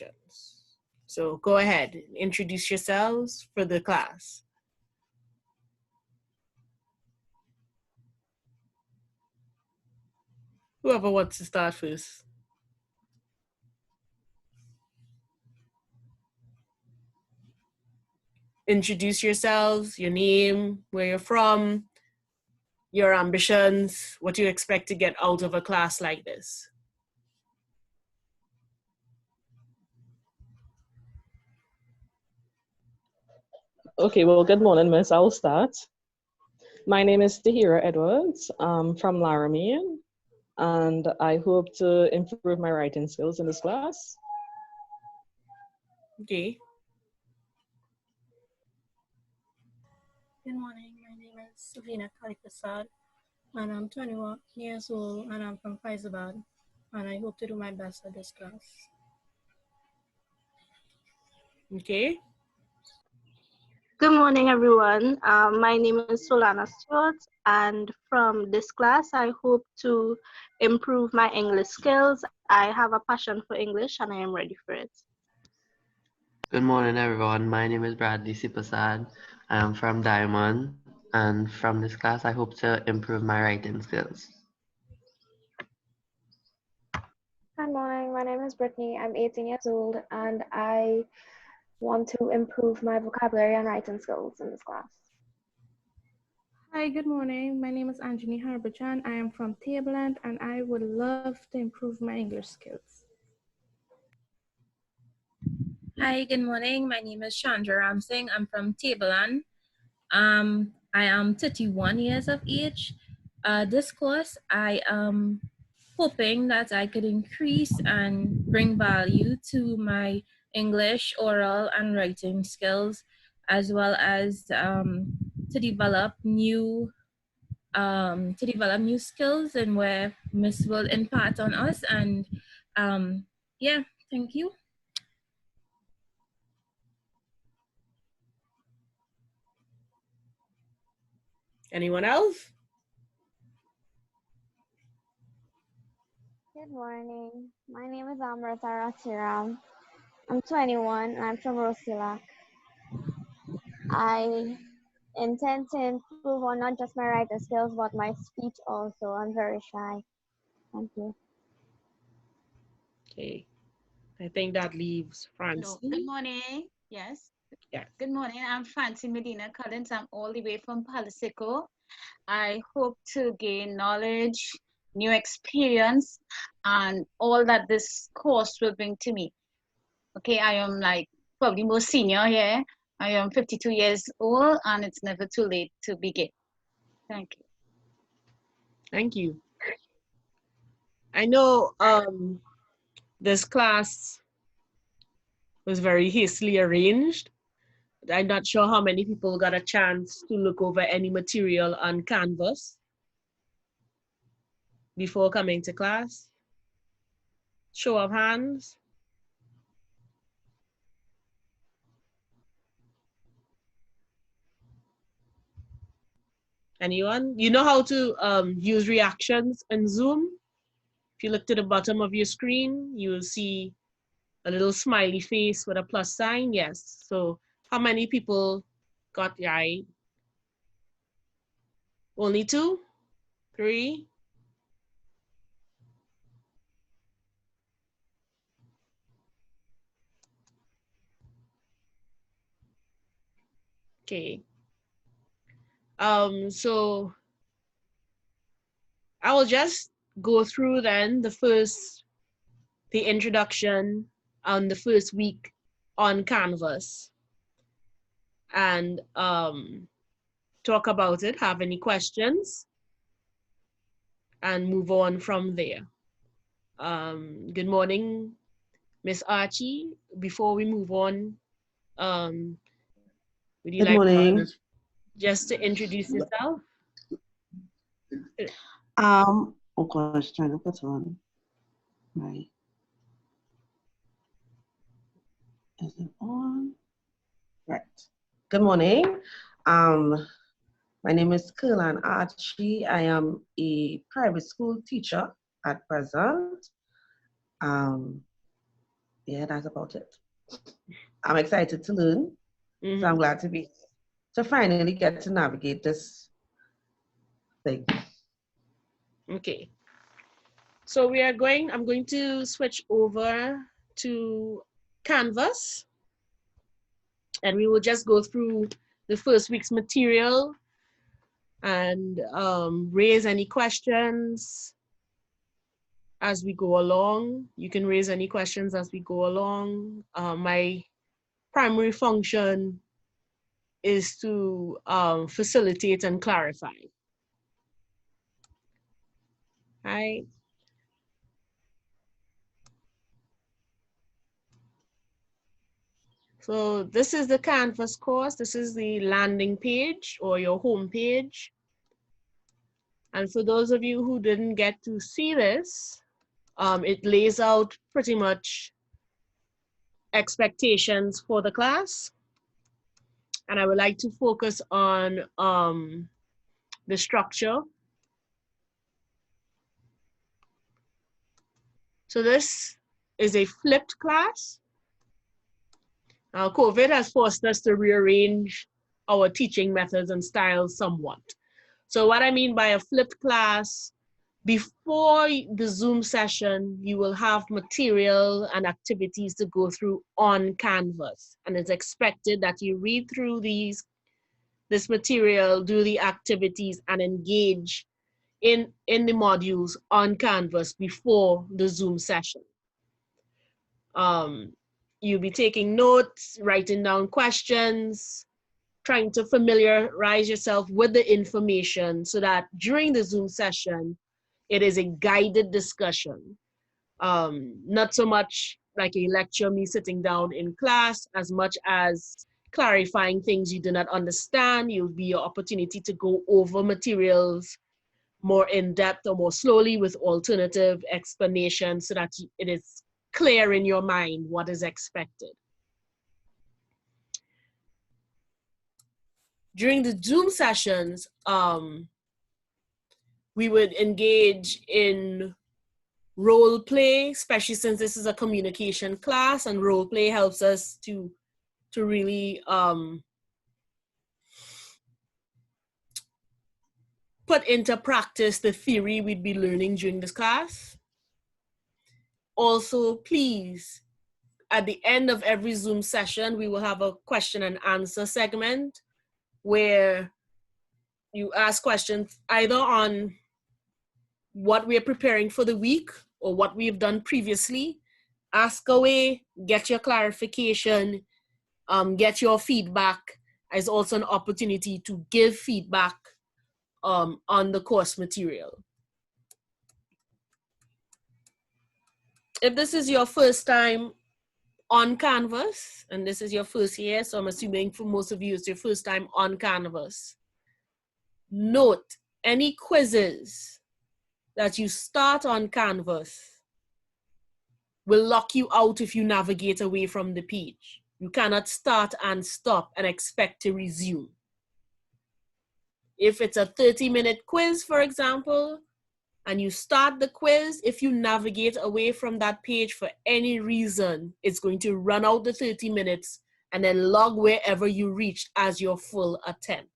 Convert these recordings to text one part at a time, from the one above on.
introductions. So go ahead, introduce yourselves for the class. Whoever wants to start first. Introduce yourselves, your name, where you're from, your ambitions, what you expect to get out of a class like this. Okay, well, good morning, Miss. I'll start. My name is Tahira Edwards. I'm from Laramie, and I hope to improve my writing skills in this class. Okay. Good morning, my name is Savina Kalipasad, and I'm 21 years old, and I'm from Faizabad, and I hope to do my best at this class. Okay. Good morning, everyone. My name is Solana Stewart, and from this class, I hope to improve my English skills. I have a passion for English, and I am ready for it. Good morning, everyone. My name is Bradley Sipasad. I am from Diamond, and from this class, I hope to improve my writing skills. Good morning, my name is Brittany. I'm 18 years old, and I want to improve my vocabulary and writing skills in this class. Hi, good morning. My name is Anjani Harbachan. I am from Tableland, and I would love to improve my English skills. Hi, good morning. My name is Chandra Ramsing. I'm from Tableland. I am 31 years of age. This course, I am hoping that I could increase and bring value to my English oral and writing skills, as well as to develop new skills and where Miss will impart on us. And yeah, thank you. Anyone else? Good morning. My name is Amrita Ratiram. I'm 21 and I'm from Rosilak. I intend to improve on not just my writing skills, but my speech also. I'm very shy. Thank you. Okay. I think that leaves Francie. Hello. Good morning. Yes. Yes. Good morning. I'm Francie Medina Collins. I'm all the way from Palisico. I hope to gain knowledge, new experience, and all that this course will bring to me. Okay, I am like probably more senior here. I am 52 years old, and it's never too late to begin. Thank you. Thank you. I know this class was very hastily arranged. I'm not sure how many people got a chance to look over any material on Canvas before coming to class. Show of hands. Anyone? You know how to use reactions in Zoom? If you look to the bottom of your screen, you will see a little smiley face with a plus sign. Yes. So how many people got right? Only 2? 3? Okay. So I will just go through then the introduction on the first week on Canvas and talk about it, have any questions, and move on from there. Good morning, Miss Archie. Before we move on, would you like morning. Just to introduce yourself? Oh gosh, trying to put on. Right. Is it on? Right. Good morning. My name is Kurlan Archie. I am a private school teacher at present. yeah, that's about it. I'm excited to learn. Mm-hmm. So I'm glad to finally get to navigate this thing. Okay. So I'm going to switch over to Canvas, and we will just go through the first week's material and raise any questions as we go along. You can raise any questions as we go along. My primary function is to facilitate and clarify. Right. So this is the Canvas course. This is the landing page or your home page. And for those of you who didn't get to see this, it lays out pretty much expectations for the class. And I would like to focus on the structure. So this is a flipped class. COVID has forced us to rearrange our teaching methods and styles somewhat. So what I mean by a flipped class, before the Zoom session, you will have material and activities to go through on Canvas. And it's expected that you read through this material, do the activities, and engage in the modules on Canvas before the Zoom session. You'll be taking notes, writing down questions, trying to familiarize yourself with the information so that during the Zoom session, it is a guided discussion. Not so much like a lecture, me sitting down in class, as much as clarifying things you do not understand. You'll be your opportunity to go over materials more in depth or more slowly with alternative explanations so that it is clear in your mind what is expected. During the Zoom sessions, we would engage in role play, especially since this is a communication class, and role play helps us to really put into practice the theory we'd be learning during this class. Also, please, at the end of every Zoom session, we will have a question and answer segment where you ask questions either on what we're preparing for the week or what we've done previously. Ask away, get your clarification, get your feedback. There's also an opportunity to give feedback on the course material. If this is your first time on Canvas, and this is your first year, so I'm assuming for most of you it's your first time on Canvas, note any quizzes that you start on Canvas will lock you out if you navigate away from the page. You cannot start and stop and expect to resume. If it's a 30-minute quiz, for example, and you start the quiz, if you navigate away from that page for any reason, it's going to run out the 30 minutes and then log wherever you reached as your full attempt.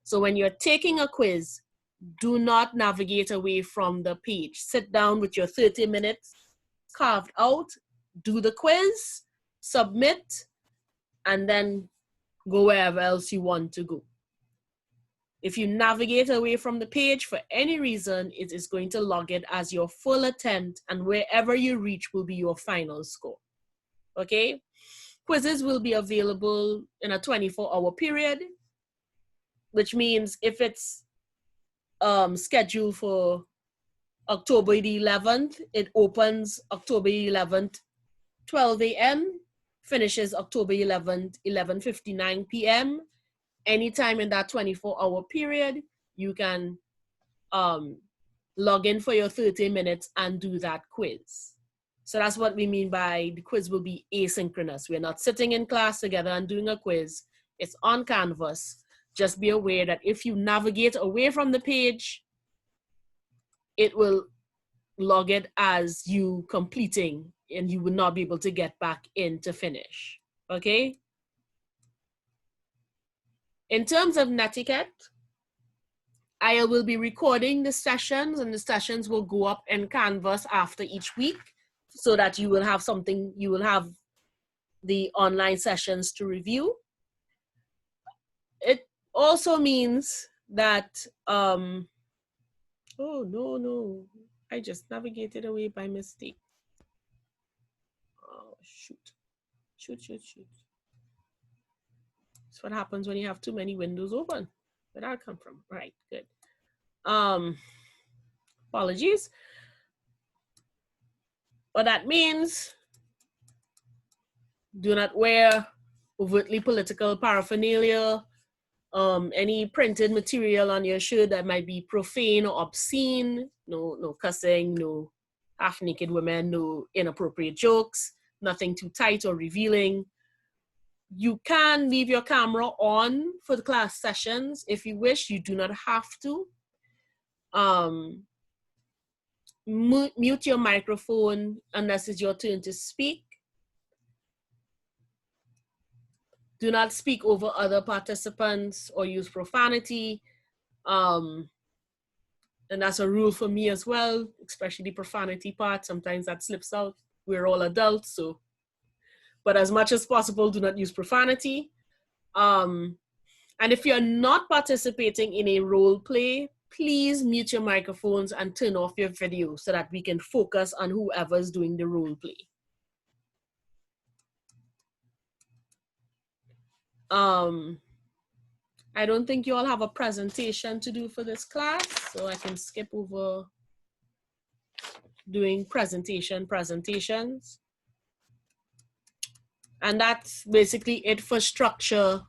So when you're taking a quiz, do not navigate away from the page. Sit down with your 30 minutes carved out, do the quiz, submit, and then go wherever else you want to go. If you navigate away from the page for any reason, it is going to log it as your full attempt, and wherever you reach will be your final score. Okay? Quizzes will be available in a 24-hour period, which means if it's scheduled for October the 11th, it opens October 11th, 12 a.m., finishes October 11th, 11:59 p.m. Anytime in that 24-hour period, you can log in for your 30 minutes and do that quiz. So that's what we mean by the quiz will be asynchronous. We're not sitting in class together and doing a quiz. It's on Canvas. Just be aware that if you navigate away from the page, it will log it as you completing you would not be able to get back in to finish, okay? In terms of netiquette, I will be recording the sessions, and the sessions will go up in Canvas after each week so that you will have something, you will have the online sessions to review. It also means that, oh, no, I just navigated away by mistake. Oh, shoot. That's what happens when you have too many windows open. Where'd that come from? Right, good. Apologies. What that means, do not wear overtly political paraphernalia, any printed material on your shirt that might be profane or obscene, no cussing, no half-naked women, no inappropriate jokes, nothing too tight or revealing. You can leave your camera on for the class sessions if you wish. You do not have to. Mute your microphone unless it's your turn to speak. Do not speak over other participants or use profanity. And that's a rule for me as well, especially the profanity part. Sometimes that slips out. We're all adults, so. But as much as possible, do not use profanity. And if you're not participating in a role play, please mute your microphones and turn off your video so that we can focus on whoever's doing the role play. I don't think you all have a presentation to do for this class, so I can skip over doing presentations. And that's basically it for structure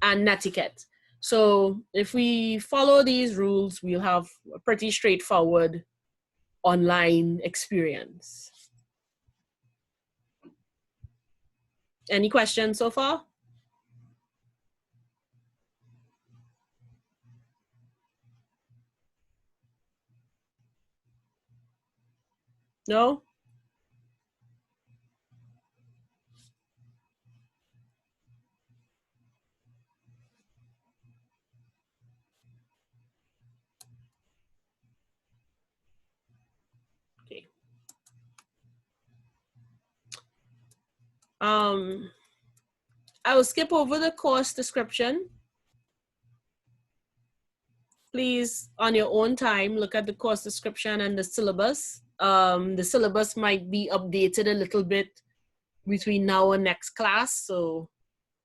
and netiquette. So if we follow these rules, we'll have a pretty straightforward online experience. Any questions so far? No? Okay. I will skip over the course description. Please, on your own time, look at the course description and the syllabus. The syllabus might be updated a little bit between now and next class, so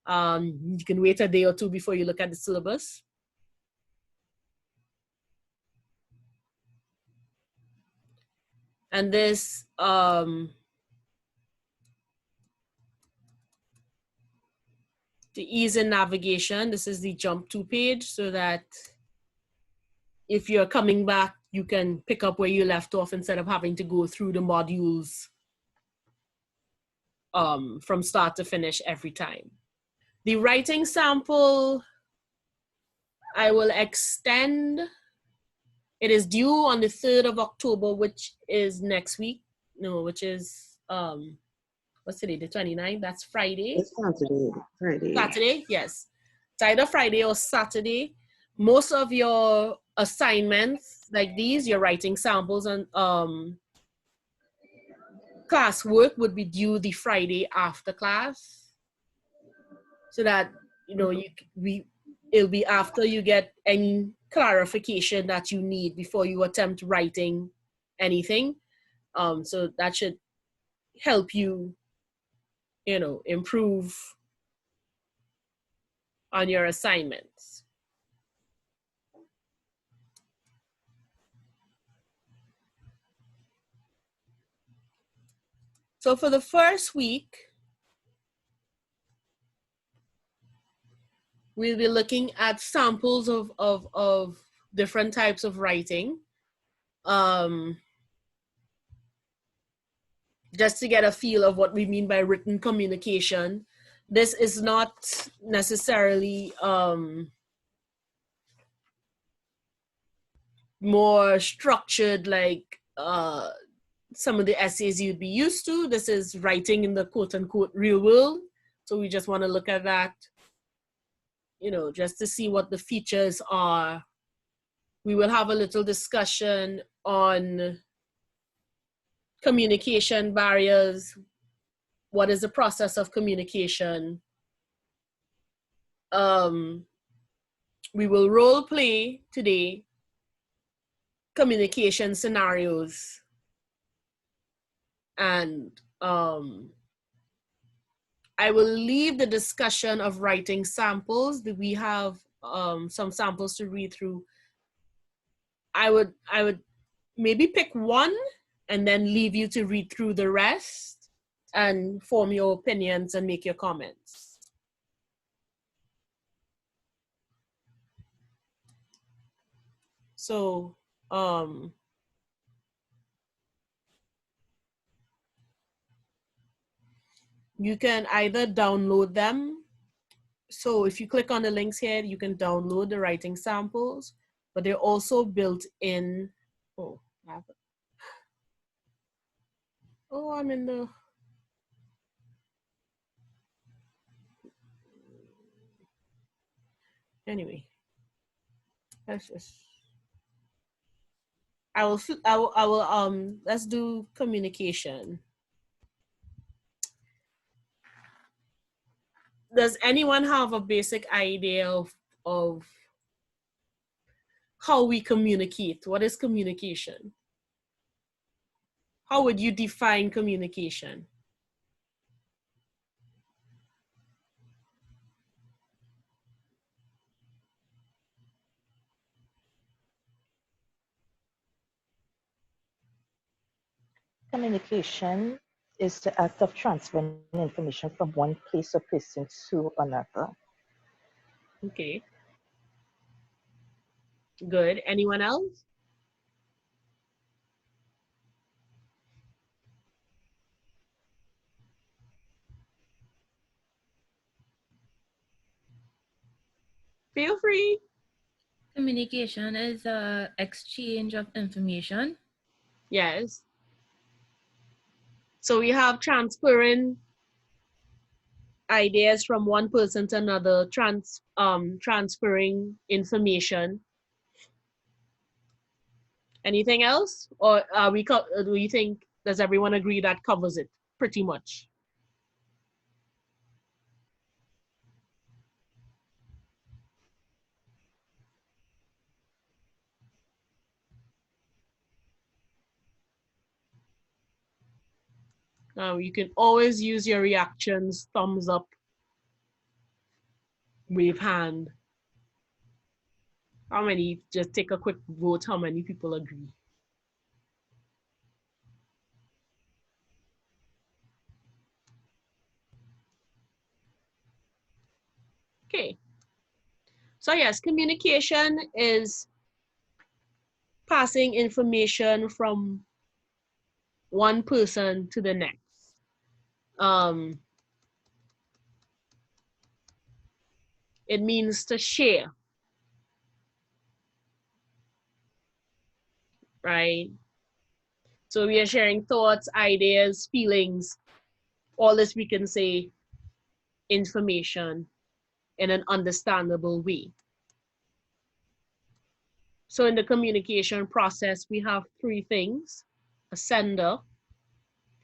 you can wait a day or two before you look at the syllabus. And this, the ease in navigation, this is the jump to page so that if you're coming back, you can pick up where you left off instead of having to go through the modules from start to finish every time. The writing sample, I will extend. It is due on the 3rd of October, which is next week. No, which is, what's today, the 29th? That's Friday. It's Saturday. Saturday, yes. It's either Friday or Saturday. Most of your assignments like these, your writing samples and classwork would be due the Friday after class. So that, you know, it'll be after you get any clarification that you need before you attempt writing anything. So that should help you, you know, improve on your assignments. So for the first week, we'll be looking at samples of different types of writing. Just to get a feel of what we mean by written communication. This is not necessarily more structured like some of the essays you'd be used to. This is writing in the quote unquote real world. So we just want to look at that, you know, just to see what the features are. We will have a little discussion on communication barriers. What is the process of communication? We will role play today communication scenarios. And I will leave the discussion of writing samples. We have some samples to read through. I would maybe pick one and then leave you to read through the rest and form your opinions and make your comments. So, you can either download them. So if you click on the links here, you can download the writing samples, but they're also built in. Oh, I'm in the. Anyway, let's just. I will, let's do communication. Does anyone have a basic idea of how we communicate? What is communication? How would you define communication? Communication is the act of transferring information from one place or person to another. Okay. Good. Anyone else? Feel free. Communication is an exchange of information. Yes. So we have transferring ideas from one person to another, transferring information. Anything else? Or do you think, does everyone agree that covers it pretty much? You can always use your reactions, thumbs up, wave hand. How many, just take a quick vote, how many people agree? Okay. So yes, communication is passing information from one person to the next. It means to share, right? So we are sharing thoughts, ideas, feelings, all this we can say information in an understandable way. So in the communication process, we have three things: a sender,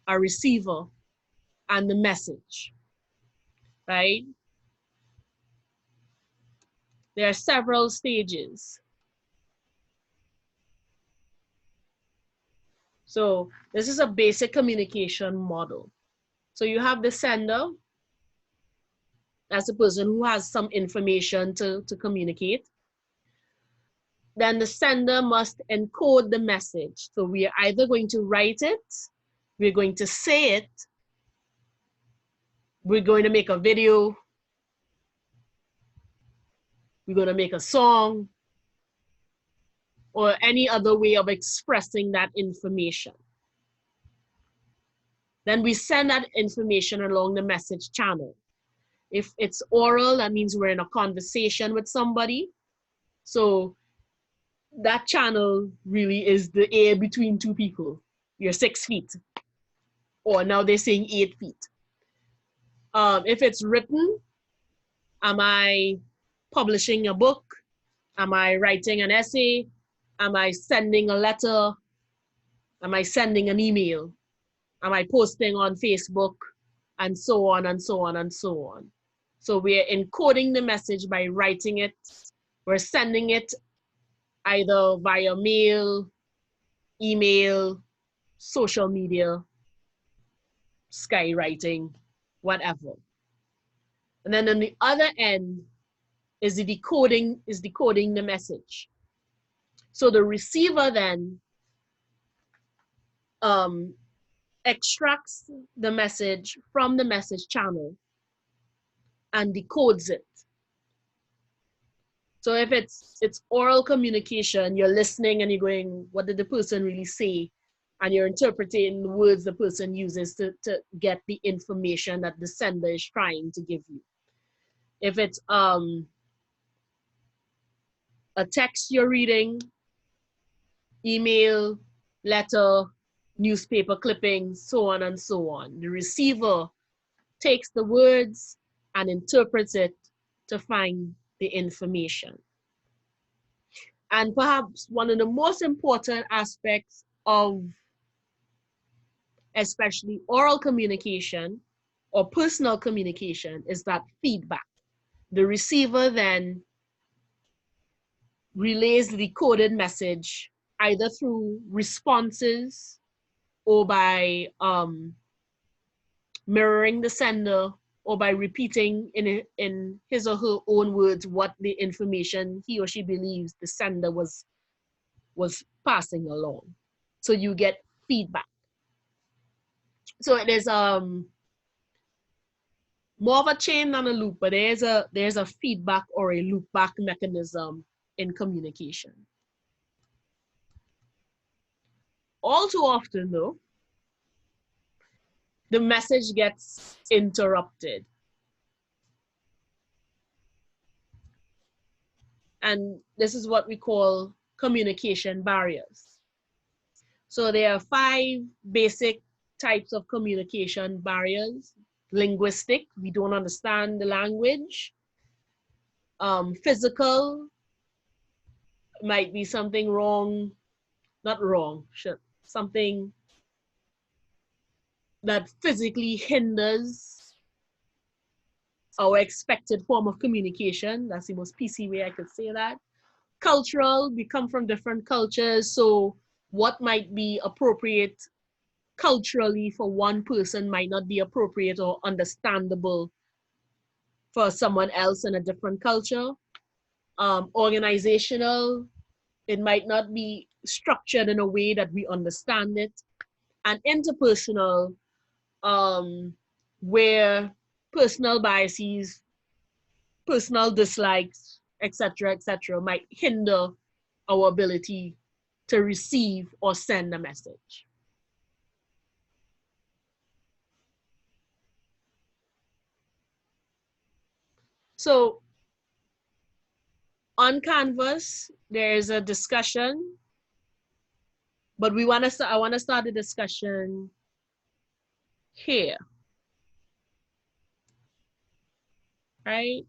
a receiver, and the message, right? There are several stages. So this is a basic communication model. So you have the sender, that's the person who has some information to communicate. Then the sender must encode the message. So we are either going to write it, we're going to say it, we're going to make a video, we're going to make a song, or any other way of expressing that information. Then we send that information along the message channel. If it's oral, that means we're in a conversation with somebody. So that channel really is the air between two people. you're 6 feet. Or now they're saying 8 feet. If it's written, am I publishing a book? Am I writing an essay? Am I sending a letter? Am I sending an email? Am I posting on Facebook? And so on and so on and so on. So we're encoding the message by writing it. We're sending it either via mail, email, social media, skywriting, whatever. And then on the other end is decoding the message. So the receiver then extracts the message from the message channel and decodes it. So if it's oral communication, you're listening and you're going, what did the person really say? And you're interpreting the words the person uses to get the information that the sender is trying to give you. If it's a text you're reading, email, letter, newspaper clippings, so on and so on. The receiver takes the words and interprets it to find the information. And perhaps one of the most important aspects of especially oral communication or personal communication is that feedback. The receiver then relays the decoded message either through responses or by mirroring the sender or by repeating in his or her own words what the information he or she believes the sender was passing along. So you get feedback. So it is more of a chain than a loop, but there's a feedback or a loop back mechanism in communication. All too often though, the message gets interrupted. And this is what we call communication barriers. So there are 5 basic types of communication barriers. Linguistic, we don't understand the language. Physical, might be something wrong, not wrong, something that physically hinders our expected form of communication. That's the most PC way I could say that. Cultural, we come from different cultures, so what might be appropriate culturally for one person might not be appropriate or understandable for someone else in a different culture. Organizational, it might not be structured in a way that we understand it. And interpersonal, where personal biases, personal dislikes, etc., might hinder our ability to receive or send a message. So on Canvas, there's a discussion, but I want to start the discussion here, right?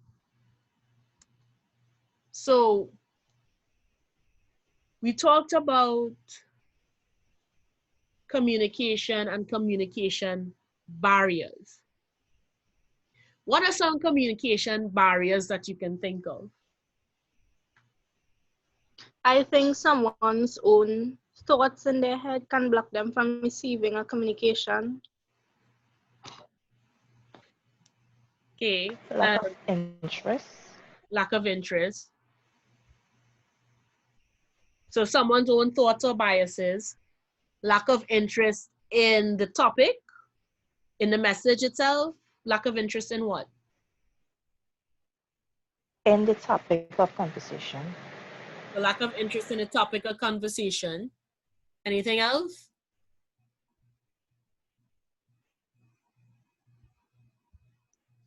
So we talked about communication and communication barriers. What are some communication barriers that you can think of? I think someone's own thoughts in their head can block them from receiving a communication. Okay. Lack of interest. Lack of interest. So someone's own thoughts or biases. Lack of interest in the topic, in the message itself. Lack of interest in what? In the topic of conversation. The lack of interest in the topic of conversation. Anything else?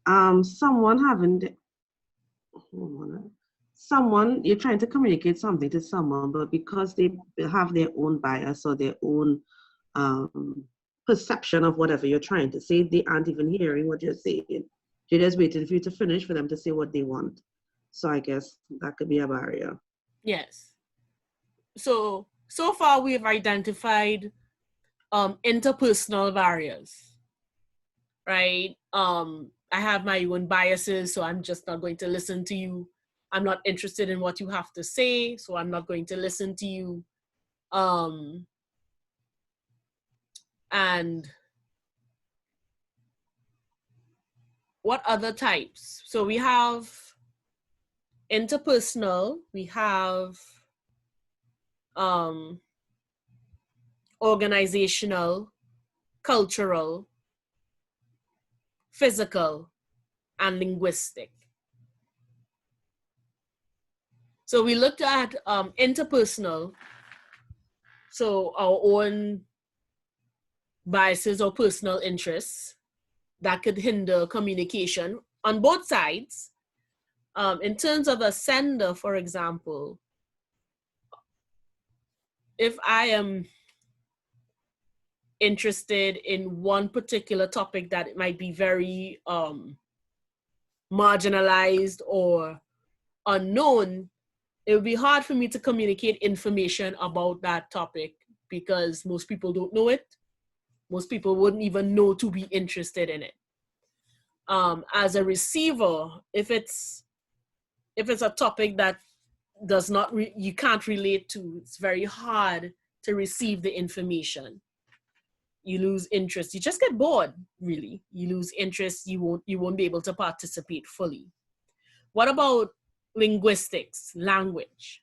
Someone, you're trying to communicate something to someone, but because they have their own bias or their own perception of whatever you're trying to say. They aren't even hearing what you're saying. They're just waiting for you to finish for them to say what they want. So I guess that could be a barrier. Yes. So far we've identified interpersonal barriers, right? I have my own biases, so I'm just not going to listen to you. I'm not interested in what you have to say, so I'm not going to listen to you. And what other types? So we have interpersonal, we have organizational, cultural, physical, and linguistic. So we looked at interpersonal, so our own biases or personal interests that could hinder communication on both sides. In terms of a sender, for example, if I am interested in one particular topic that it might be very marginalized or unknown, it would be hard for me to communicate information about that topic because most people don't know it. Most people wouldn't even know to be interested in it. As a receiver, if it's a topic that does not you can't relate to, it's very hard to receive the information. You lose interest. You just get bored, really. You lose interest. You won't be able to participate fully. What about linguistics, language?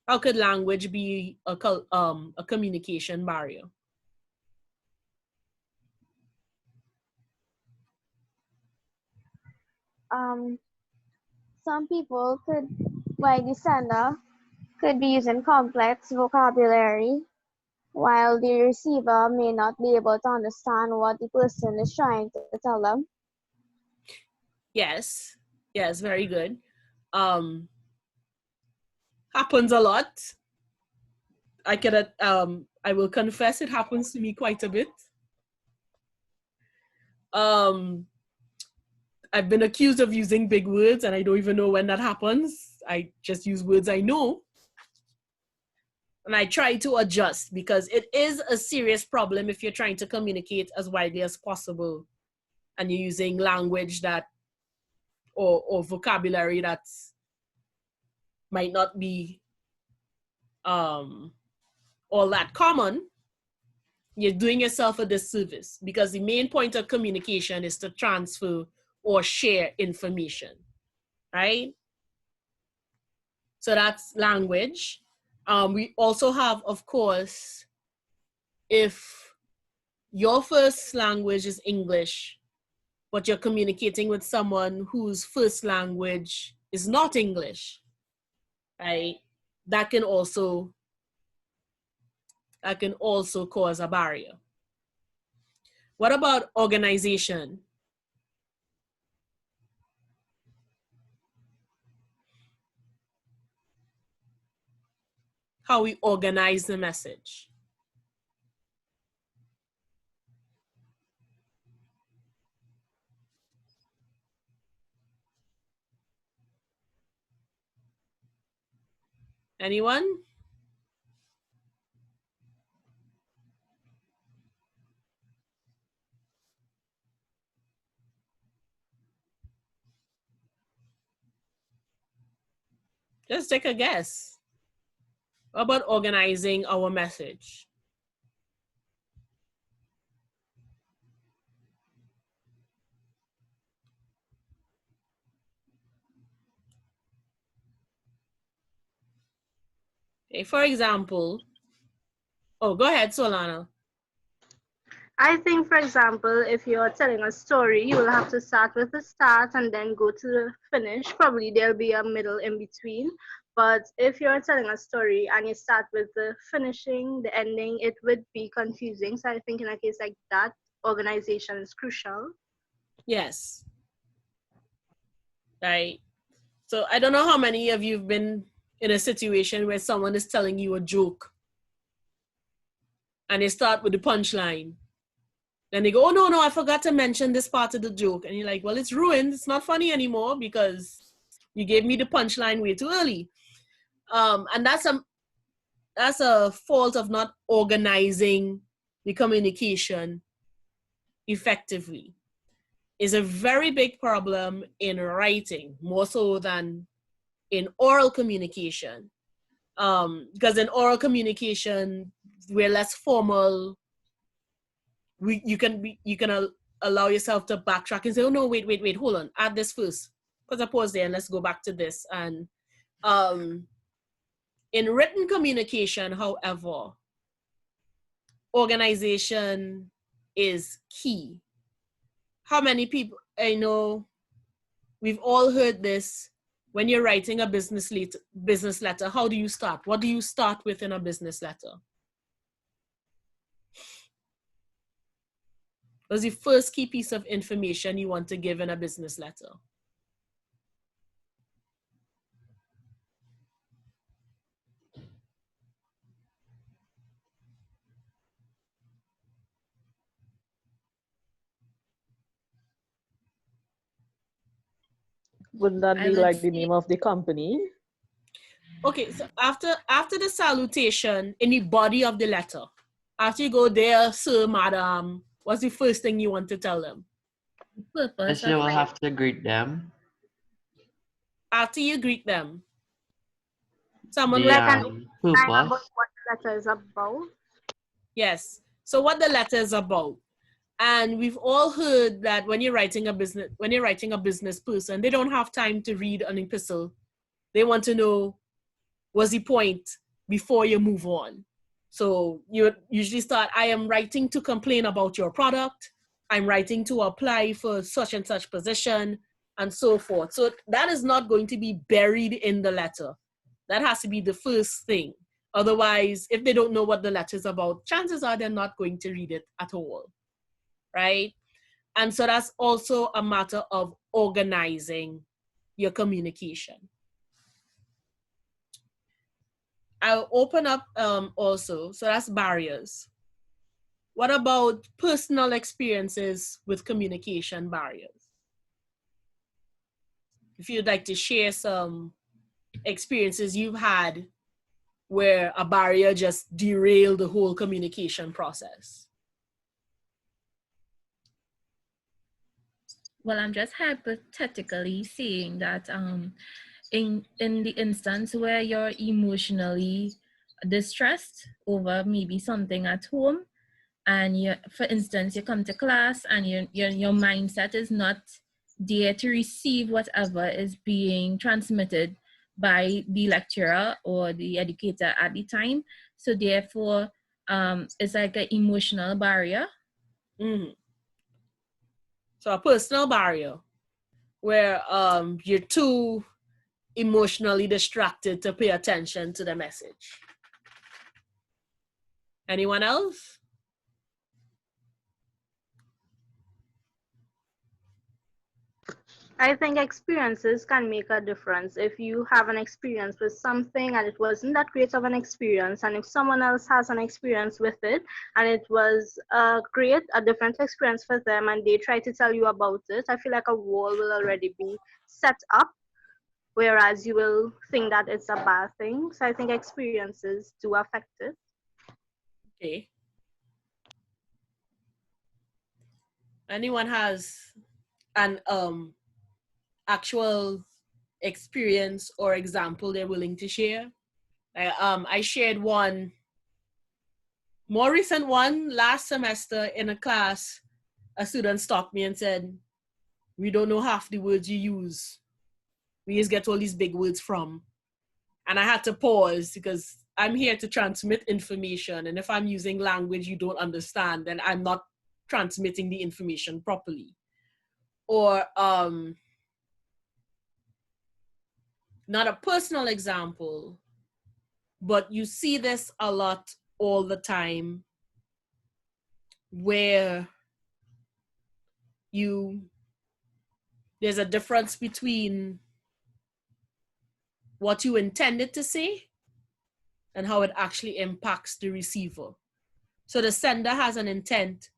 How could language be a communication barrier? Some people could, like the sender, could be using complex vocabulary, while the receiver may not be able to understand what the person is trying to tell them. Yes, very good. Happens a lot. I will confess it happens to me quite a bit. I've been accused of using big words and I don't even know when that happens. I just use words I know. And I try to adjust because it is a serious problem if you're trying to communicate as widely as possible and you're using language that or vocabulary that's might not be all that common. You're doing yourself a disservice because the main point of communication is to transfer or share information, right? So that's language. We also have, of course, if your first language is English, but you're communicating with someone whose first language is not English, right? That can also cause a barrier. What about organization? How we organize the message. Anyone? Just take a guess. What about organizing our message? Okay, for example, oh, go ahead, Solana. I think, for example, if you're telling a story, you will have to start with the start and then go to the finish. Probably there'll be a middle in between. But if you're telling a story and you start with the finishing, the ending, it would be confusing. So I think in a case like that, organization is crucial. Yes. Right. So I don't know how many of you have been in a situation where someone is telling you a joke and they start with the punchline. Then they go, oh, no, I forgot to mention this part of the joke. And you're like, well, it's ruined. It's not funny anymore because you gave me the punchline way too early. And that's a fault of not organizing the communication effectively. Is a very big problem in writing, more so than in oral communication. Because in oral communication, we're less formal. You can allow yourself to backtrack and say, oh no, wait, hold on, add this first. Put a pause there and let's go back to this. And in written communication, however, organization is key. How many people, I know we've all heard this, when you're writing a business letter, how do you start? What do you start with in a business letter? What's the first key piece of information you want to give in a business letter? Wouldn't that be like the name of the company? Okay, so after the salutation, in the body of the letter, after you go there, sir, madam, what's the first thing you want to tell them? First, you will have to greet them. After you greet them, someone The, will purpose. What the letter is about. Yes. So what the letter is about. And we've all heard that when you're writing a business person, they don't have time to read an epistle. They want to know what's the point before you move on. So you usually start, I am writing to complain about your product. I'm writing to apply for such and such position and so forth. So that is not going to be buried in the letter. That has to be the first thing. Otherwise, if they don't know what the letter is about, chances are they're not going to read it at all. Right? And so that's also a matter of organizing your communication. I'll open up also, so that's barriers. What about personal experiences with communication barriers? If you'd like to share some experiences you've had where a barrier just derailed the whole communication process. Well, I'm just hypothetically saying that in the instance where you're emotionally distressed over maybe something at home, and you, for instance, you come to class and your mindset is not there to receive whatever is being transmitted by the lecturer or the educator at the time. So therefore, it's like an emotional barrier. Mm-hmm. So a personal barrier where you're too emotionally distracted to pay attention to the message. Anyone else? I think experiences can make a difference. If you have an experience with something and it wasn't that great of an experience, and if someone else has an experience with it and it was a different experience for them, and they try to tell you about it, I feel like a wall will already be set up, whereas you will think that it's a bad thing. So I think experiences do affect it. Okay. Anyone has an actual experience or example they're willing to share? I shared one, more recent one, last semester in a class. A student stopped me and said, we don't know half the words you use. We just get all these big words from. And I had to pause because I'm here to transmit information. And if I'm using language you don't understand, then I'm not transmitting the information properly. Or not a personal example, but you see this a lot all the time where there's a difference between what you intended to say and how it actually impacts the receiver. So the sender has an intent,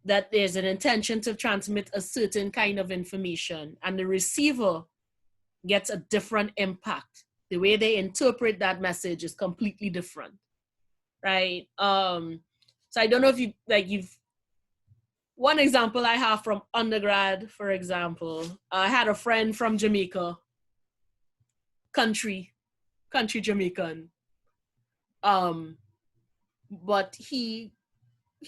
that there's an intention to transmit a certain kind of information, and the receiver gets a different impact. The way they interpret that message is completely different, right? So I don't know if you've one example I have from undergrad, for example, I had a friend from Jamaica, country Jamaican, but he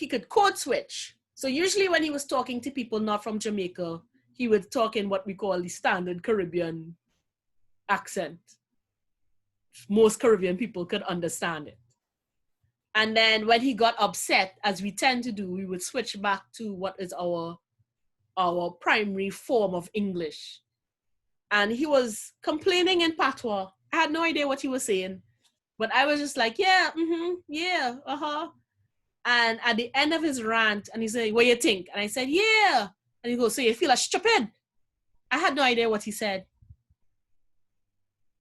could code switch. So usually when he was talking to people not from Jamaica, he would talk in what we call the standard Caribbean accent. Most Caribbean people could understand it. And then when he got upset, as we tend to do, we would switch back to what is our primary form of English. And he was complaining in patois. I had no idea what he was saying, but I was just like, yeah, yeah, And at the end of his rant, and he said, what do you think? And I said, yeah. And he goes, so you feel like stupid? I had no idea what he said.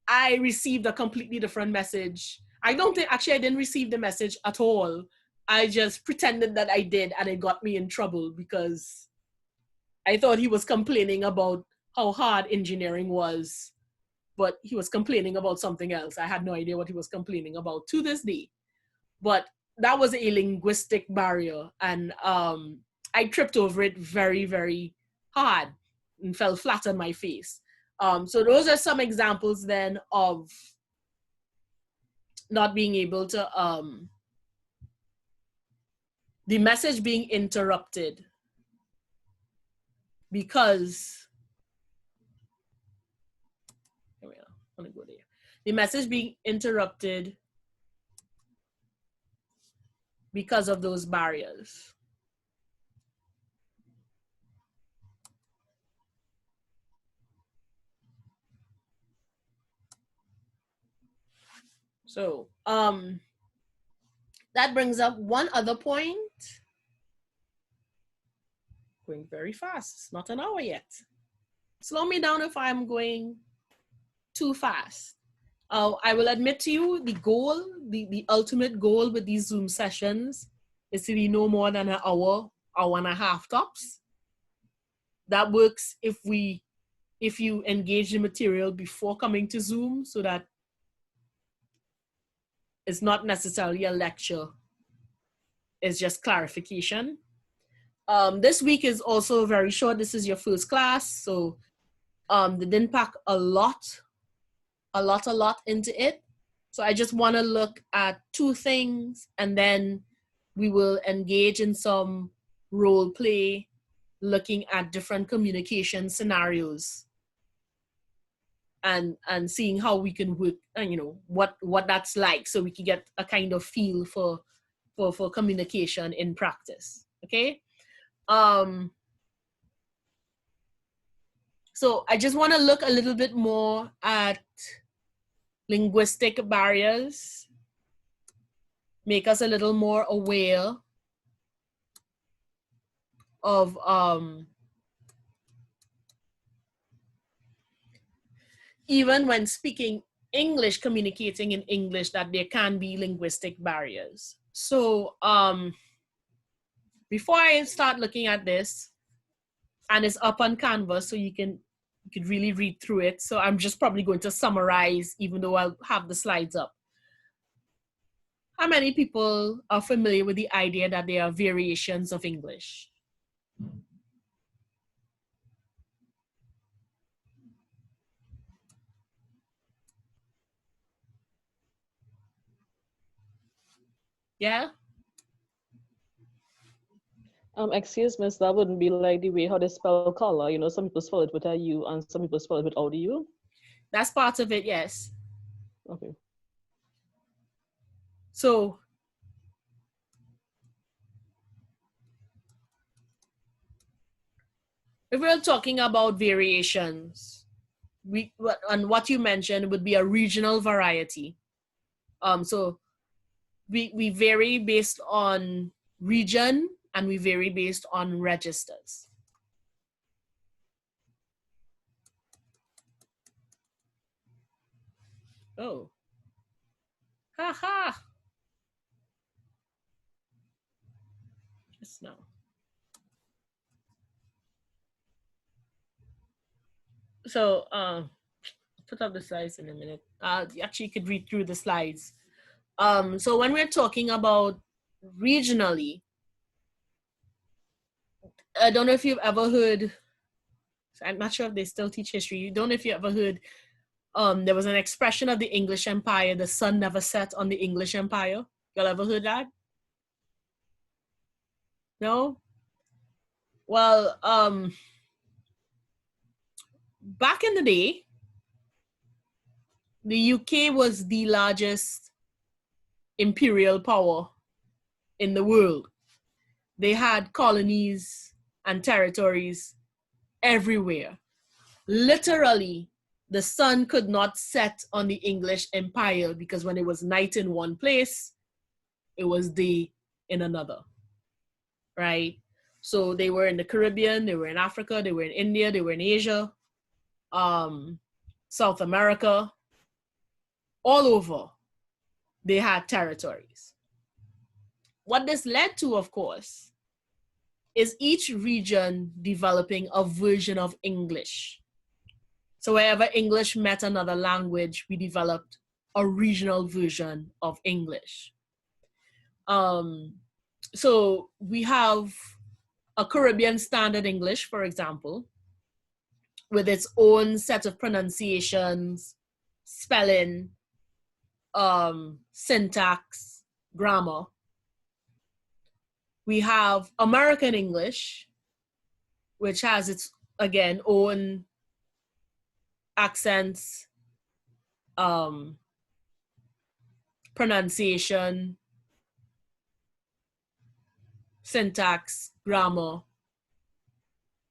I received a completely different message. I didn't receive the message at all. I just pretended that I did, and it got me in trouble because I thought he was complaining about how hard engineering was, but he was complaining about something else. I had no idea what he was complaining about to this day. But that was a linguistic barrier, and I tripped over it very, very hard and fell flat on my face. So those are some examples then of not being able to, the message being interrupted because, here we are, I'm gonna go there. The message being interrupted because of those barriers. So that brings up one other point. Going very fast, it's not an hour yet. Slow me down if I'm going too fast. I will admit to you, the goal, the ultimate goal with these Zoom sessions is to be no more than an hour and a half tops. That works if you engage the material before coming to Zoom, so that it's not necessarily a lecture, it's just clarification. This week is also very short. This is your first class, so they didn't pack a lot into it. So I just want to look at two things, and then we will engage in some role play, looking at different communication scenarios and seeing how we can work, what that's like, so we can get a kind of feel for communication in practice. Okay. So I just want to look a little bit more at linguistic barriers, make us a little more aware of even when speaking English, communicating in English, that there can be linguistic barriers. So before I start looking at this, and it's up on Canvas, so you could really read through it. So I'm just probably going to summarize, even though I'll have the slides up. How many people are familiar with the idea that there are variations of English? Yeah? Excuse me, so that wouldn't be like the way how they spell color. You know, some people spell it with a U and some people spell it without a U. That's part of it, yes. Okay. So if we're talking about variations, and what you mentioned would be a regional variety. So we vary based on region, and we vary based on registers. Oh. Ha ha. this now. So, put up the slides in a minute. Actually, you could read through the slides. So when we're talking about regionally, I don't know if you've ever heard, I'm not sure if they still teach history. You don't know if you ever heard, there was an expression of the English Empire, the sun never set on the English Empire. Y'all ever heard that? No? Well, back in the day, the UK was the largest imperial power in the world. They had colonies and territories everywhere. Literally, the sun could not set on the English Empire because when it was night in one place, it was day in another, right? So they were in the Caribbean, they were in Africa, they were in India, they were in Asia, South America, all over, they had territories. What this led to, of course, is each region developing a version of English. So wherever English met another language, we developed a regional version of English. So we have a Caribbean Standard English, for example, with its own set of pronunciations, spelling, syntax, grammar. We have American English, which has its, again, own accents, pronunciation, syntax, grammar,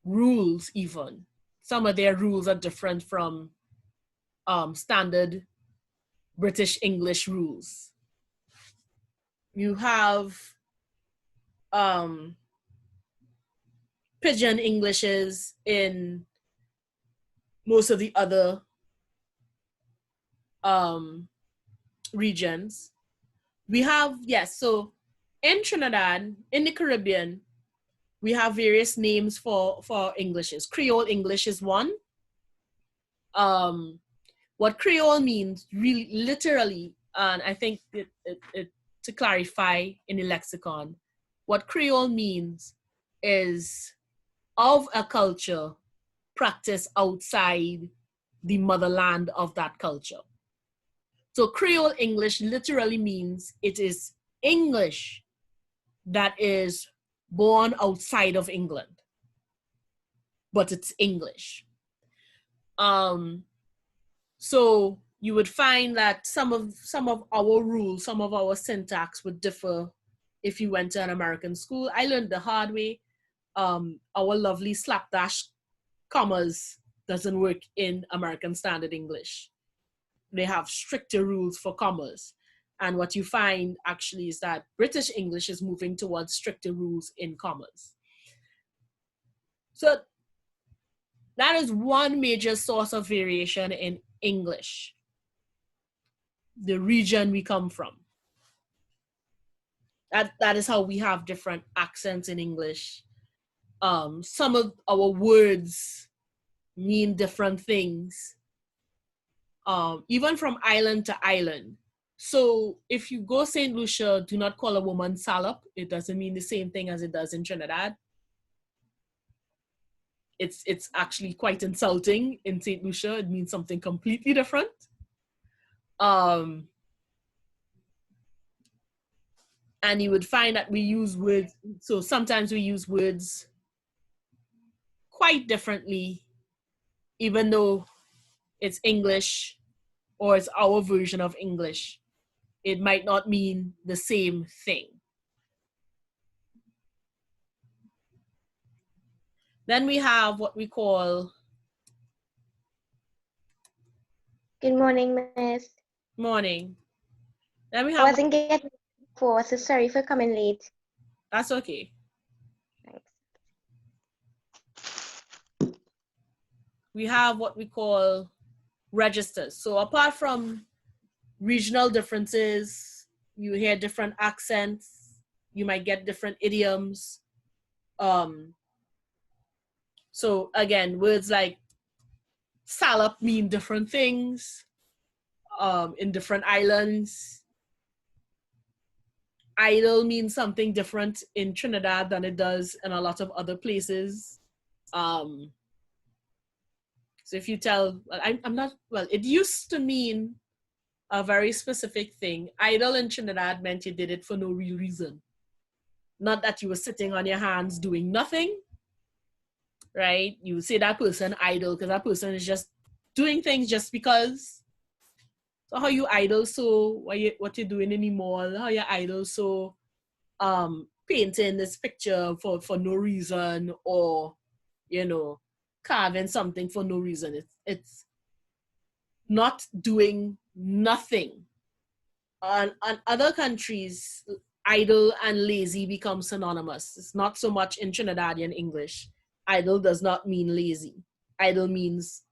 rules even. Some of their rules are different from standard British English rules. You have Pidgin Englishes in most of the other regions. We have, yes, so in Trinidad, in the Caribbean, we have various names for Englishes. Creole English is one. What Creole means, really, literally, and I think to clarify in the lexicon, what Creole means is of a culture practiced outside the motherland of that culture. So Creole English literally means it is English that is born outside of England, but it's English. So you would find that some of our rules, some of our syntax would differ if you went to an American school. I learned the hard way. Our lovely slapdash commas doesn't work in American Standard English. They have stricter rules for commas. And what you find actually is that British English is moving towards stricter rules in commas. So that is one major source of variation in English, the region we come from. That is how we have different accents in English. Some of our words mean different things, even from island to island. So if you go St. Lucia, do not call a woman salop. It doesn't mean the same thing as it does in Trinidad. It's actually quite insulting in St. Lucia. It means something completely different. And you would find that we use words, so sometimes we use words quite differently, even though it's English or it's our version of English. It might not mean the same thing. Then we have what we call... Good morning, Miss. Morning. Then we have... I wasn't getting before, so sorry for coming late. That's okay. Thanks. We have what we call registers. So apart from regional differences, you hear different accents, you might get different idioms. So again, words like salop mean different things in different islands. Idol means something different in Trinidad than it does in a lot of other places. So if you tell, well, I'm not, well, it used to mean a very specific thing. Idle in Trinidad meant you did it for no real reason. Not that you were sitting on your hands doing nothing, right? You say that person idle because that person is just doing things just because. So how you idle, so what you're doing in the mall, how you idle, so painting this picture for no reason, or, you know, carving something for no reason. It's not doing nothing. On other countries, idle and lazy become synonymous. It's not so much in Trinidadian English. Idle does not mean lazy. Idle means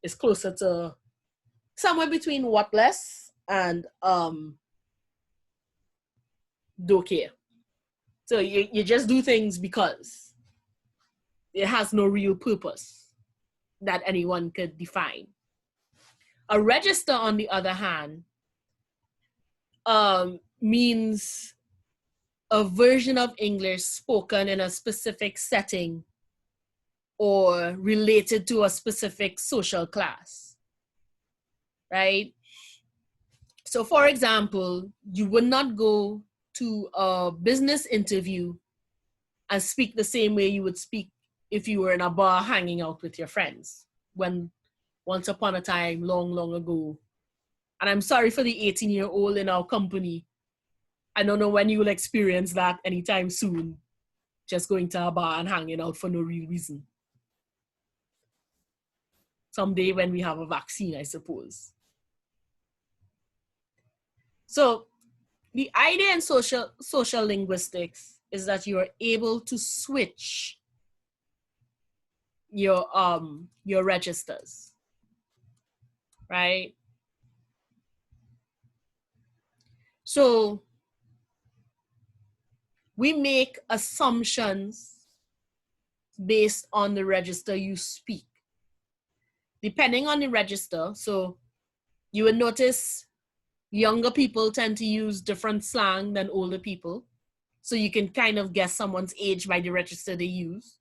it's closer to somewhere between whatless and don't care. So you just do things because it has no real purpose that anyone could define. A register, on the other hand, means a version of English spoken in a specific setting or related to a specific social class, right? So for example, you would not go to a business interview and speak the same way you would speak if you were in a bar hanging out with your friends when once upon a time, long, long ago. And I'm sorry for the 18-year-old in our company. I don't know when you will experience that anytime soon, just going to a bar and hanging out for no real reason. Someday when we have a vaccine, I suppose. So the idea in social linguistics is that you are able to switch your registers, right? So we make assumptions based on the register you speak. Depending on the register, so you would notice younger people tend to use different slang than older people. So you can kind of guess someone's age by the register they use.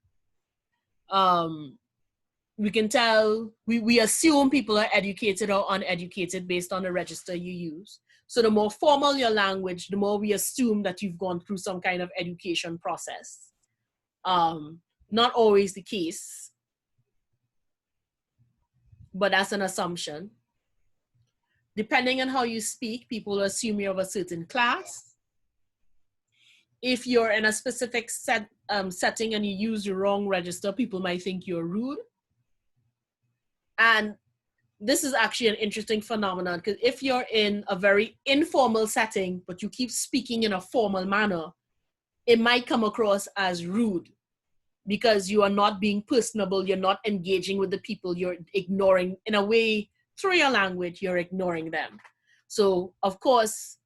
We can tell, we assume people are educated or uneducated based on the register you use. So the more formal your language, the more we assume that you've gone through some kind of education process. Not always the case, but that's an assumption. Depending on how you speak, people assume you're of a certain class. If you're in a specific setting and you use the wrong register, people might think you're rude. And this is actually an interesting phenomenon, because if you're in a very informal setting, but you keep speaking in a formal manner, it might come across as rude because you are not being personable, you're not engaging with the people, you're ignoring, in a way, through your language, you're ignoring them. So, of course,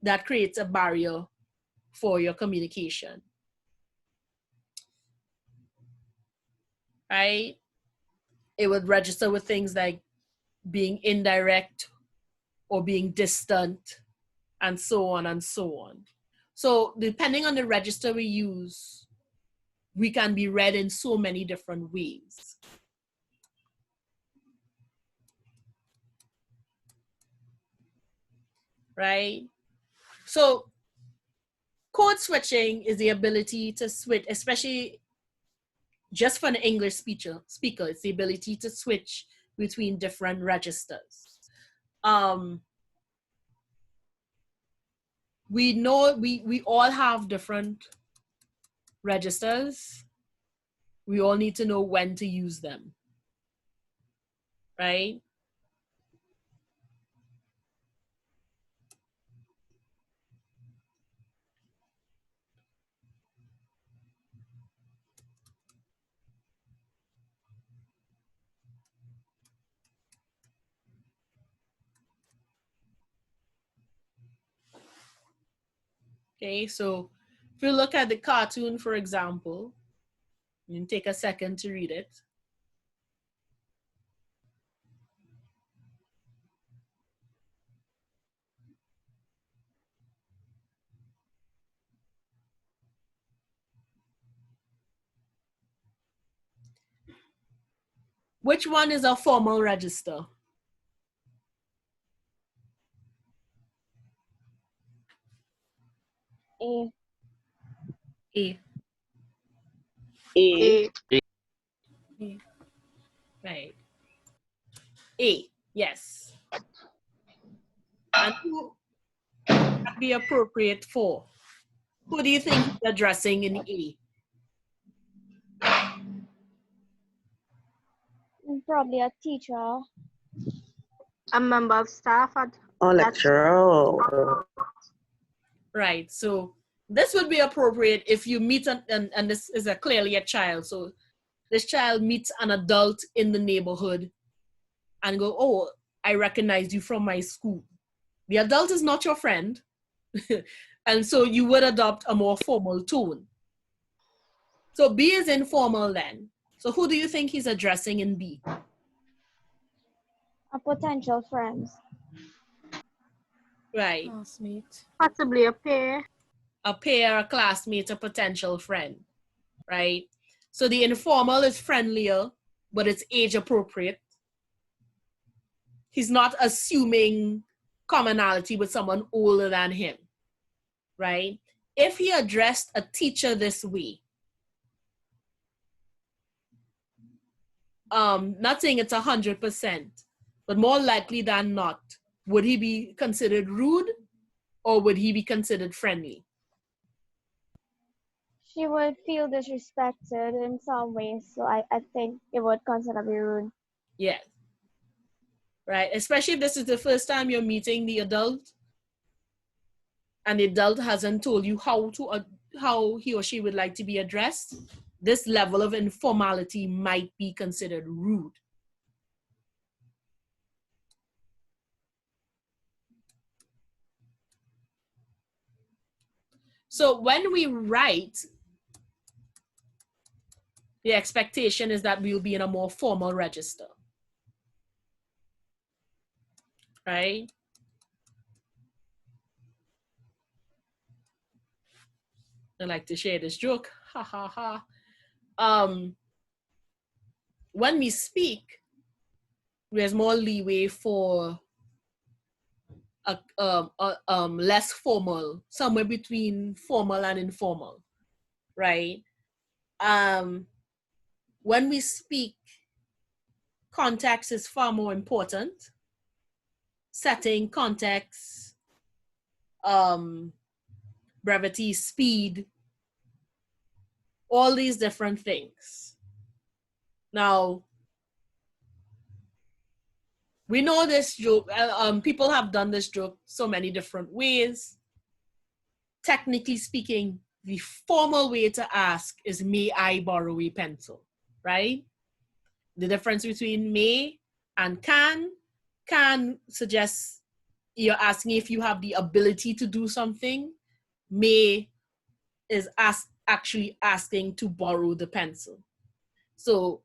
that creates a barrier for your communication. Right? It would register with things like being indirect or being distant, and so on and so on. So depending on the register we use, we can be read in so many different ways. Right? So code switching is the ability to switch, especially just for an English speaker, it's the ability to switch between different registers. We know we all have different registers. We all need to know when to use them, right? Okay, so If you look at the cartoon, for example, you can take a second to read it. Which one is a formal register? A. A. A. Right. A, yes. And who would that be appropriate for? Who do you think is addressing in A? Probably a teacher. A member of staff at Or lecturer. Right, so this would be appropriate if you meet, and this is clearly a child, so this child meets an adult in the neighborhood and go, oh, I recognize you from my school. The adult is not your friend, and so you would adopt a more formal tone. So B is informal then. So who do you think he's addressing in B? A potential friend. Right. Classmate. Possibly a peer. A peer, a classmate, a potential friend, right? So the informal is friendlier, but it's age appropriate. He's not assuming commonality with someone older than him, right? If he addressed a teacher this way, not saying it's 100%, but more likely than not, would he be considered rude or would he be considered friendly? She would feel disrespected in some ways, so I think it would consider be rude. Yes. Right, especially if this is the first time you're meeting the adult and the adult hasn't told you how he or she would like to be addressed, this level of informality might be considered rude. So when we write, the expectation is that we'll be in a more formal register, right? I like to share this joke, ha ha ha. When we speak, there's more leeway for less formal, somewhere between formal and informal, right? When we speak, context is far more important. Setting, context, brevity, speed, all these different things. Now, we know this joke, people have done this joke so many different ways. Technically speaking, the formal way to ask is, may I borrow a pencil, right? The difference between may and can suggests you're asking if you have the ability to do something. May is actually asking to borrow the pencil. So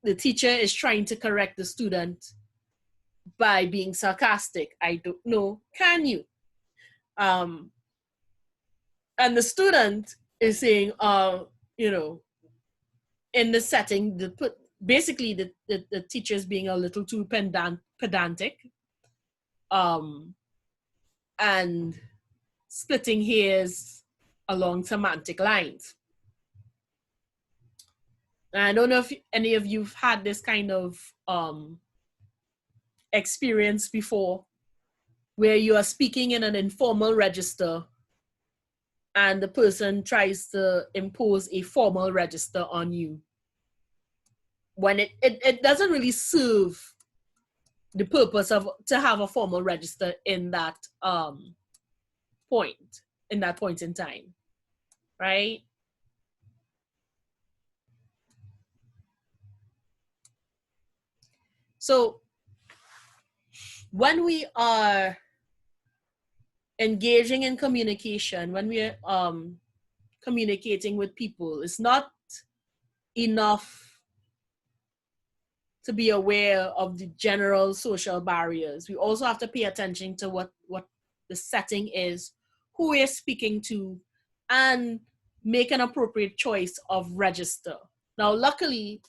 the teacher is trying to correct the student by being sarcastic. I don't know, can you? And the student is saying, you know, in the setting, basically the teacher is being a little too pedantic, and splitting hairs along semantic lines. And I don't know if any of you've had this kind of experience before, where you are speaking in an informal register and the person tries to impose a formal register on you, when it doesn't really serve the purpose of to have a formal register in that point in time, right? So when we are engaging in communication, when we are communicating with people. It's not enough to be aware of the general social barriers. We also have to pay attention to what the setting is, who we're speaking to, and make an appropriate choice of register. Now, luckily,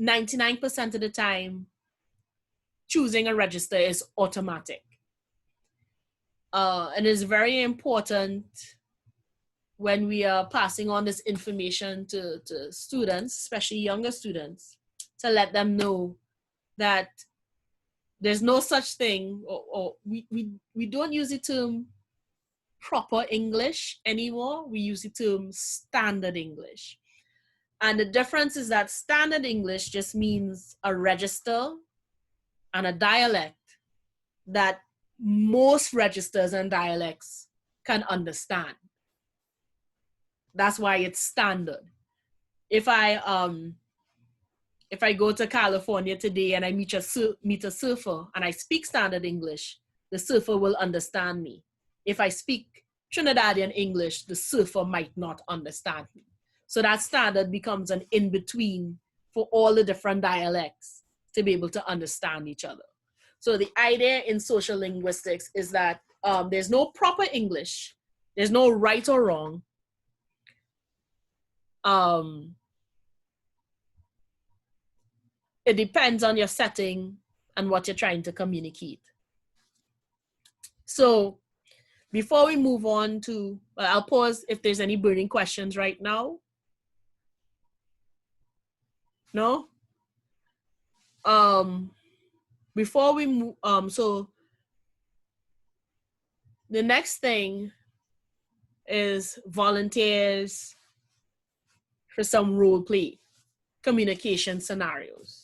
99% of the time, choosing a register is automatic. And it's very important when we are passing on this information to students, especially younger students, to let them know that there's no such thing, or we don't use the term proper English anymore. We use the term standard English. And the difference is that standard English just means a register and a dialect that most registers and dialects can understand. That's why it's standard. If I go to California today and I meet a surfer and I speak standard English, the surfer will understand me. If I speak Trinidadian English, the surfer might not understand me. So that standard becomes an in-between for all the different dialects to be able to understand each other. So the idea in social linguistics is that there's no proper English, there's no right or wrong. It depends on your setting and what you're trying to communicate. So before we move on to, I'll pause if there's any burning questions right now. No? Before we move, so the next thing is volunteers for some role play communication scenarios.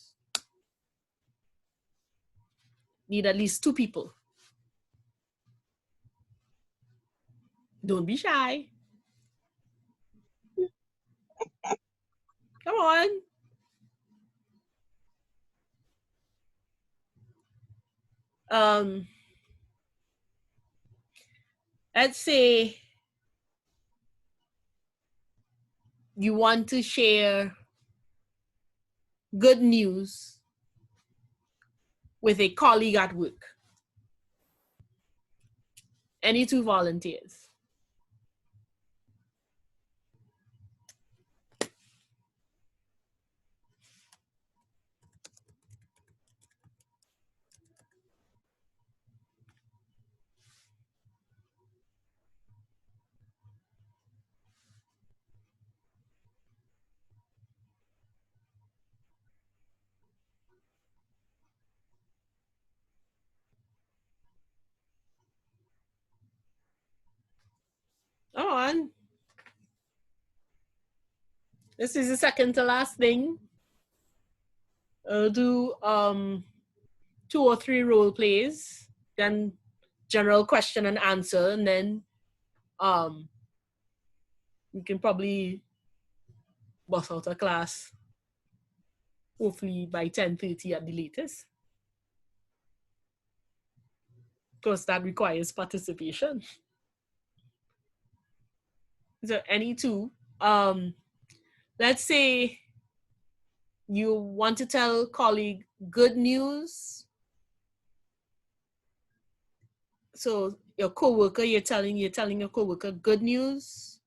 Need at least 2 people. Don't be shy. Come on. Let's say you want to share good news with a colleague at work. Any 2 volunteers? Come on. This is the second to last thing. Do 2 or 3 role plays, then general question and answer, and then you can probably bust out a class, hopefully by 10:30 at the latest. Because that requires participation. So any 2. Let's say you want to tell colleague good news. So your coworker, you're telling your coworker good news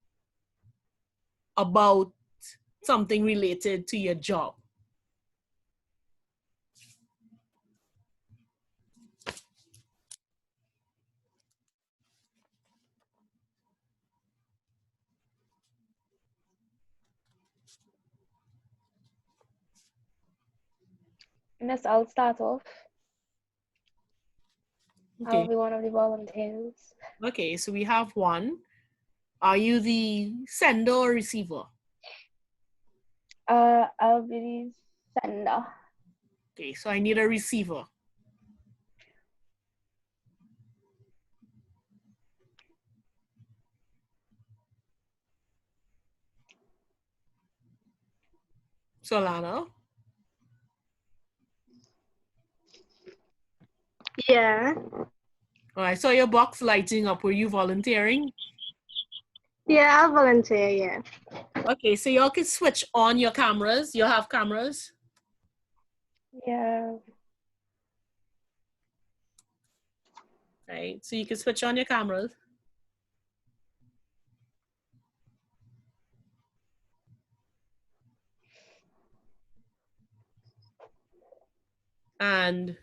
about something related to your job. Miss, I'll start off. Okay. I'll be one of the volunteers. Okay, so we have 1. Are you the sender or receiver? I'll be the sender. Okay, so I need a receiver. Solana? Yeah. Oh, I saw your box lighting up. Were you volunteering? Yeah, I'll volunteer, yeah. Okay, so y'all can switch on your cameras. You'll have cameras. Yeah. Right, so you can switch on your cameras. And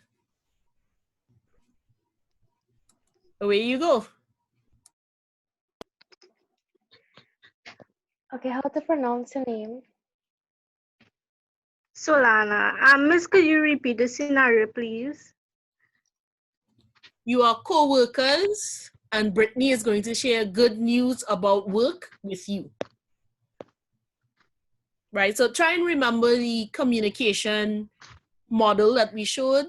away you go. Okay, how to pronounce your name? Solana. Miss, could you repeat the scenario, please? You are co-workers, and Brittany is going to share good news about work with you. Right, so try and remember the communication model that we showed.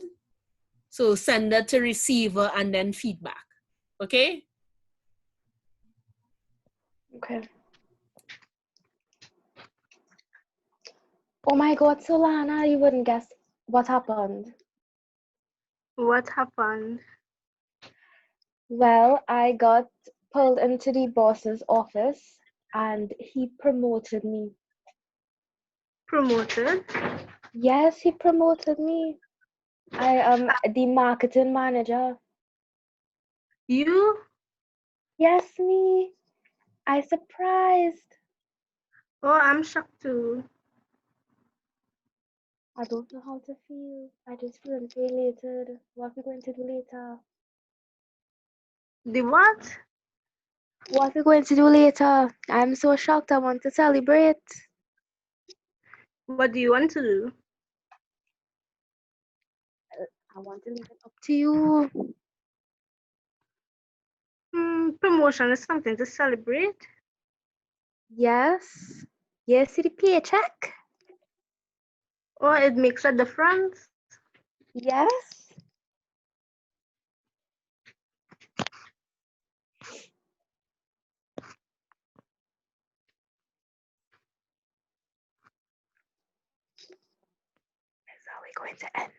So sender to receiver and then feedback, okay? Okay. Oh my God, Solana, you wouldn't guess what happened. What happened? Well, I got pulled into the boss's office and he promoted me. Promoted? Yes, he promoted me. I am the marketing manager. You? Yes, me. I surprised. Oh, I'm shocked too. I don't know how to feel. I just feel elated. What are we going to do later? The what? What are we going to do later? I'm so shocked. I want to celebrate. What do you want to do? I want to leave it up to you. Promotion is something to celebrate. Yes. Yes, see the paycheck? Oh, it makes a difference. Yes. That's how we're going to end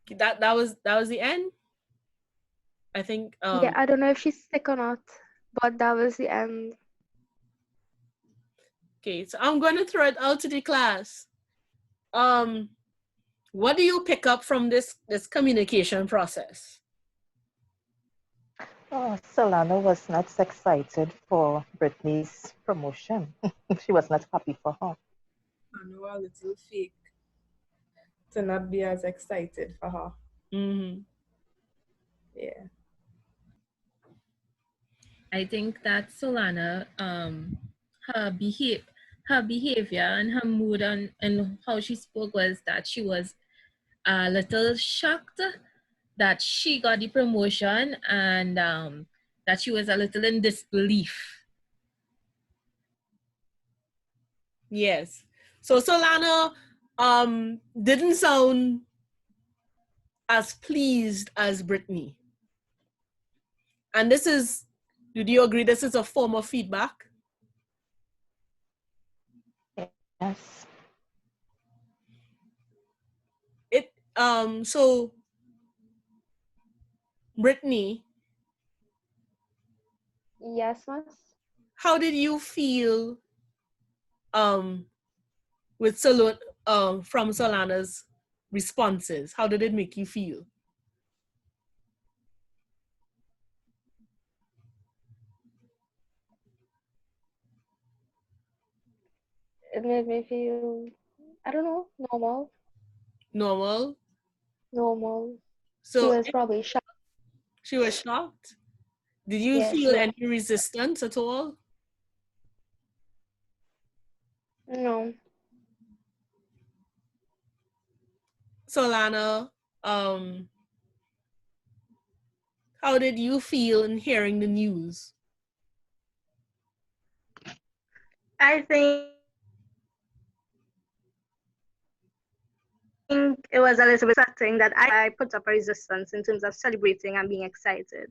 it. That was the end. I think. Yeah, I don't know if she's sick or not, but that was the end. Okay, so I'm going to throw it out to the class. What do you pick up from this communication process? Oh, Solana was not excited for Brittany's promotion. She was not happy for her. I know a little fake to not be as excited for her. Mm-hmm. Yeah. I think that Solana, her behavior and her mood and how she spoke was that she was a little shocked that she got the promotion and that she was a little in disbelief. Yes. So Solana didn't sound as pleased as Brittany. And this is, do you agree this is a form of feedback? Yes. So Brittany. Yes, miss. How did you feel with from Solana's responses? How did it make you feel? It made me feel, I don't know, normal. Normal? Normal. So she was probably shocked. She was shocked? Did you Yeah, feel any resistance at all? No. Solana, how did you feel in hearing the news? I think it was a little bit upsetting that I put up a resistance in terms of celebrating and being excited.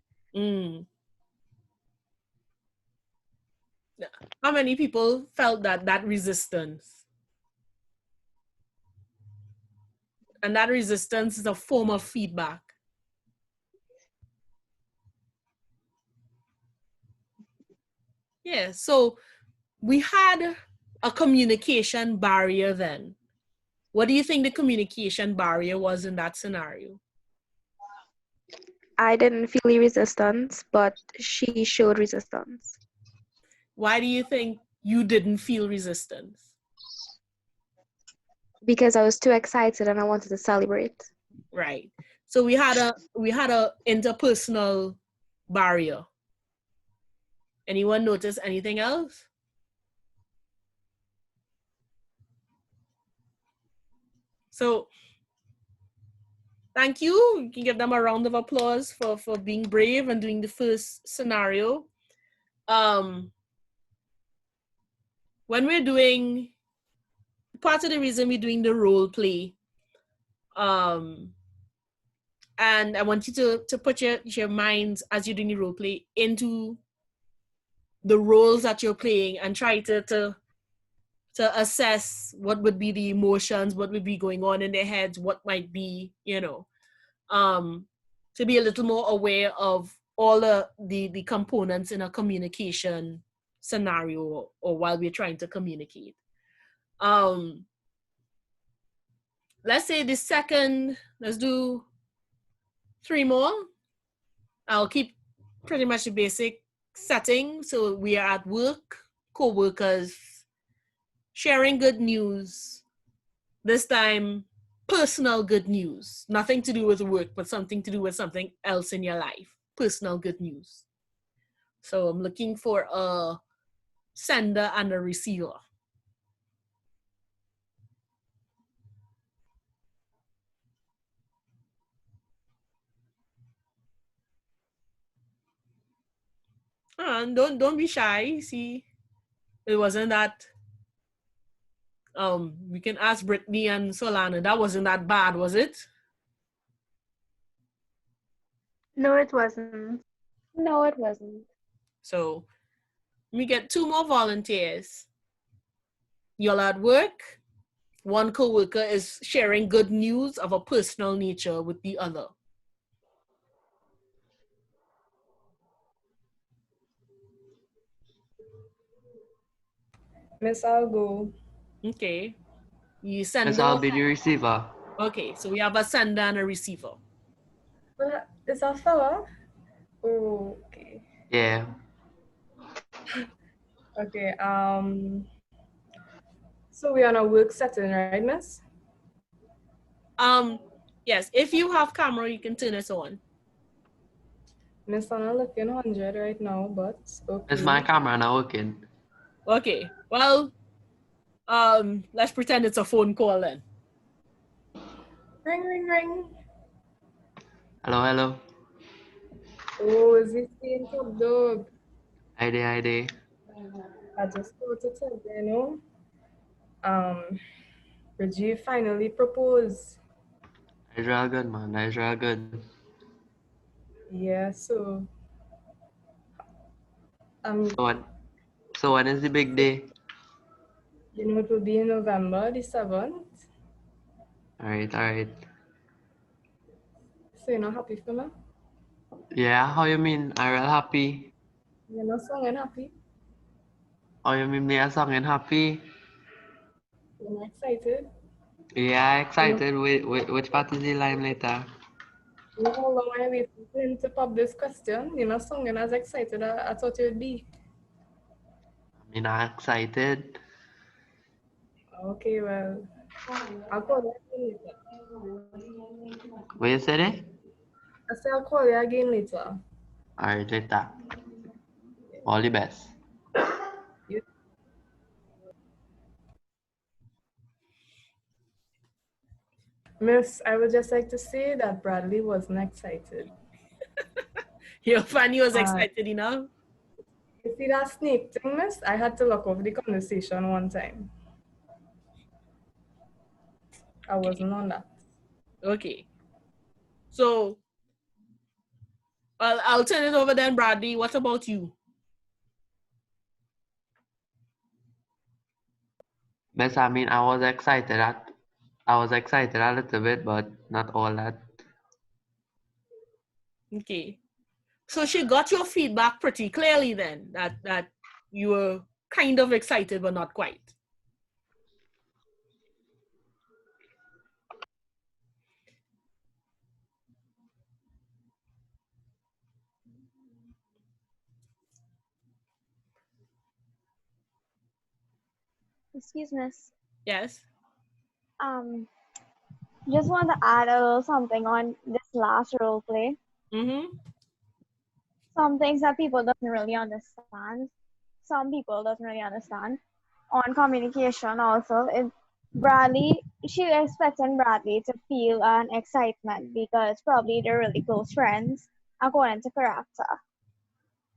How many people felt that resistance? And that resistance is a form of feedback. Yeah, so we had a communication barrier then. What do you think the communication barrier was in that scenario? I didn't feel the resistance, but she showed resistance. Why do you think you didn't feel resistance? Because I was too excited and I wanted to celebrate. Right. So we had a interpersonal barrier. Anyone notice anything else? So thank you. You can give them a round of applause for being brave and doing the first scenario. When we're doing, part of the reason we're doing the role play, and I want you to put your minds as you're doing the role play into the roles that you're playing and try to assess what would be the emotions, what would be going on in their heads, what might be, to be a little more aware of all the components in a communication scenario or while we're trying to communicate. Let's say the second, let's do 3 more. I'll keep pretty much the basic setting. So we are at work, co-workers, sharing good news. This time, personal good news. Nothing to do with work, but something to do with something else in your life. Personal good news. So I'm looking for a sender and a receiver. And don't be shy. See, it wasn't that. We can ask Brittany and Solana. That wasn't that bad, was it? No, it wasn't. No, it wasn't. So we get 2 more volunteers. You're at work. One co-worker is sharing good news of a personal nature with the other. Miss, I'll go. Okay. You send. Miss, I'll be the receiver. Okay, so we have a sender and a receiver. Well, is that fella? Oh, okay. Yeah. Okay. So we're on a work setting, right, Miss? Yes. If you have camera, you can turn it on. Miss, I'm not looking 100 right now, but okay. Is my camera not working? Okay. Well, let's pretend it's a phone call then. Ring, ring, ring. Hello, hello. Oh, is this the top dog? Hi there, hi there. I just got to tell you, Reggie finally proposed. That's real good, man. That's real good. Yeah, so So when is the big day? you know, it will be in November the 7th. All right. So you're not happy for me? Yeah, how you mean? I real happy. You're not singing happy? How you mean me a song and happy? You're not excited? Yeah, excited. Which part is the line later? You know how long I waited for him to pop this question? You're not singing as excited as I thought you'd be. I mean, I'm excited. Okay, well, I'll call you again later. What you said it? I said I'll call you again later. All right, later. All the best. Miss, I would just like to say that Bradley wasn't excited. Your Fanny was excited enough? You see that snake thing, Miss? I had to lock off the conversation one time. I wasn't on that. Okay. So, I'll turn it over then, Bradley. What about you? Miss, I mean, I was excited at I was excited a little bit, but not all that. Okay. So she got your feedback pretty clearly then, that you were kind of excited, but not quite. Excuse me. Yes. Just want to add a little something on this last role play. Mm-hmm. Some things that people doesn't really understand. Some people doesn't really understand on communication also. Bradley, she expecting Bradley to feel an excitement because probably they're really close friends according to character.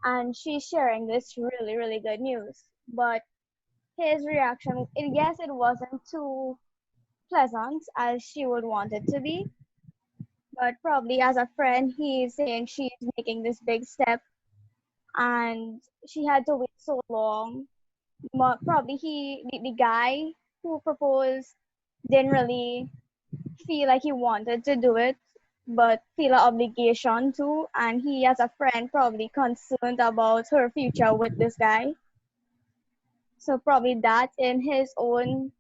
And she's sharing this really, really good news. But his reaction, yes, it wasn't too pleasant as she would want it to be. But probably as a friend, he's saying she's making this big step and she had to wait so long. Probably the guy who proposed didn't really feel like he wanted to do it, but feel an obligation to, and he as a friend probably concerned about her future with this guy. So probably that in his own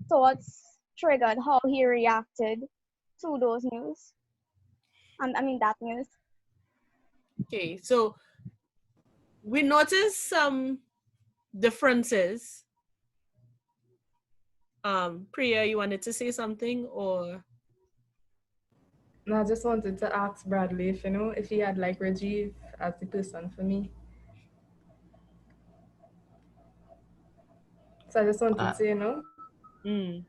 thoughts triggered how he reacted to those news. I mean that news. Okay, so we noticed some differences. Priya, you wanted to say something or? No, I just wanted to ask Bradley if, if he had like Rajiv as the person for me. So I just wanted to,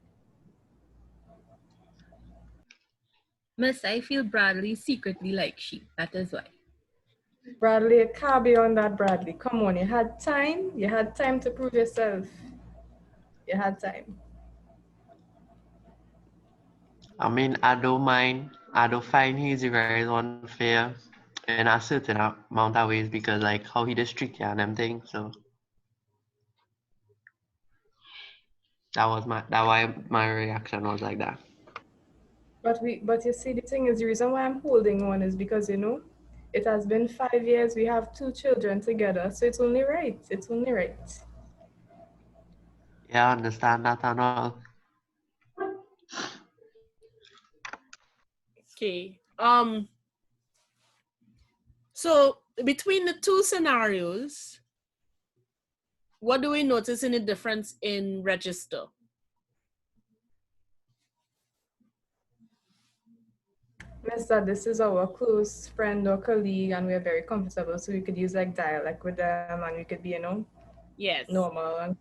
Miss, I feel Bradley secretly like she. That is why. Bradley, can't be on that, Bradley. Come on, you had time. You had time to prove yourself. You had time. I mean, I don't mind. I don't find his rise unfair in a certain amount of ways because like how he just treat you and them things. So that why my reaction was like that. But you see, the thing is, the reason why I'm holding on is because it has been 5 years. We have 2 children together, so it's only right. It's only right. Yeah, I understand that and all. Okay. So between the two scenarios, what do we notice in the difference in register? Mister, this is our close friend or colleague, and we're very comfortable, so we could use like dialect with them, and we could be, yes, normal.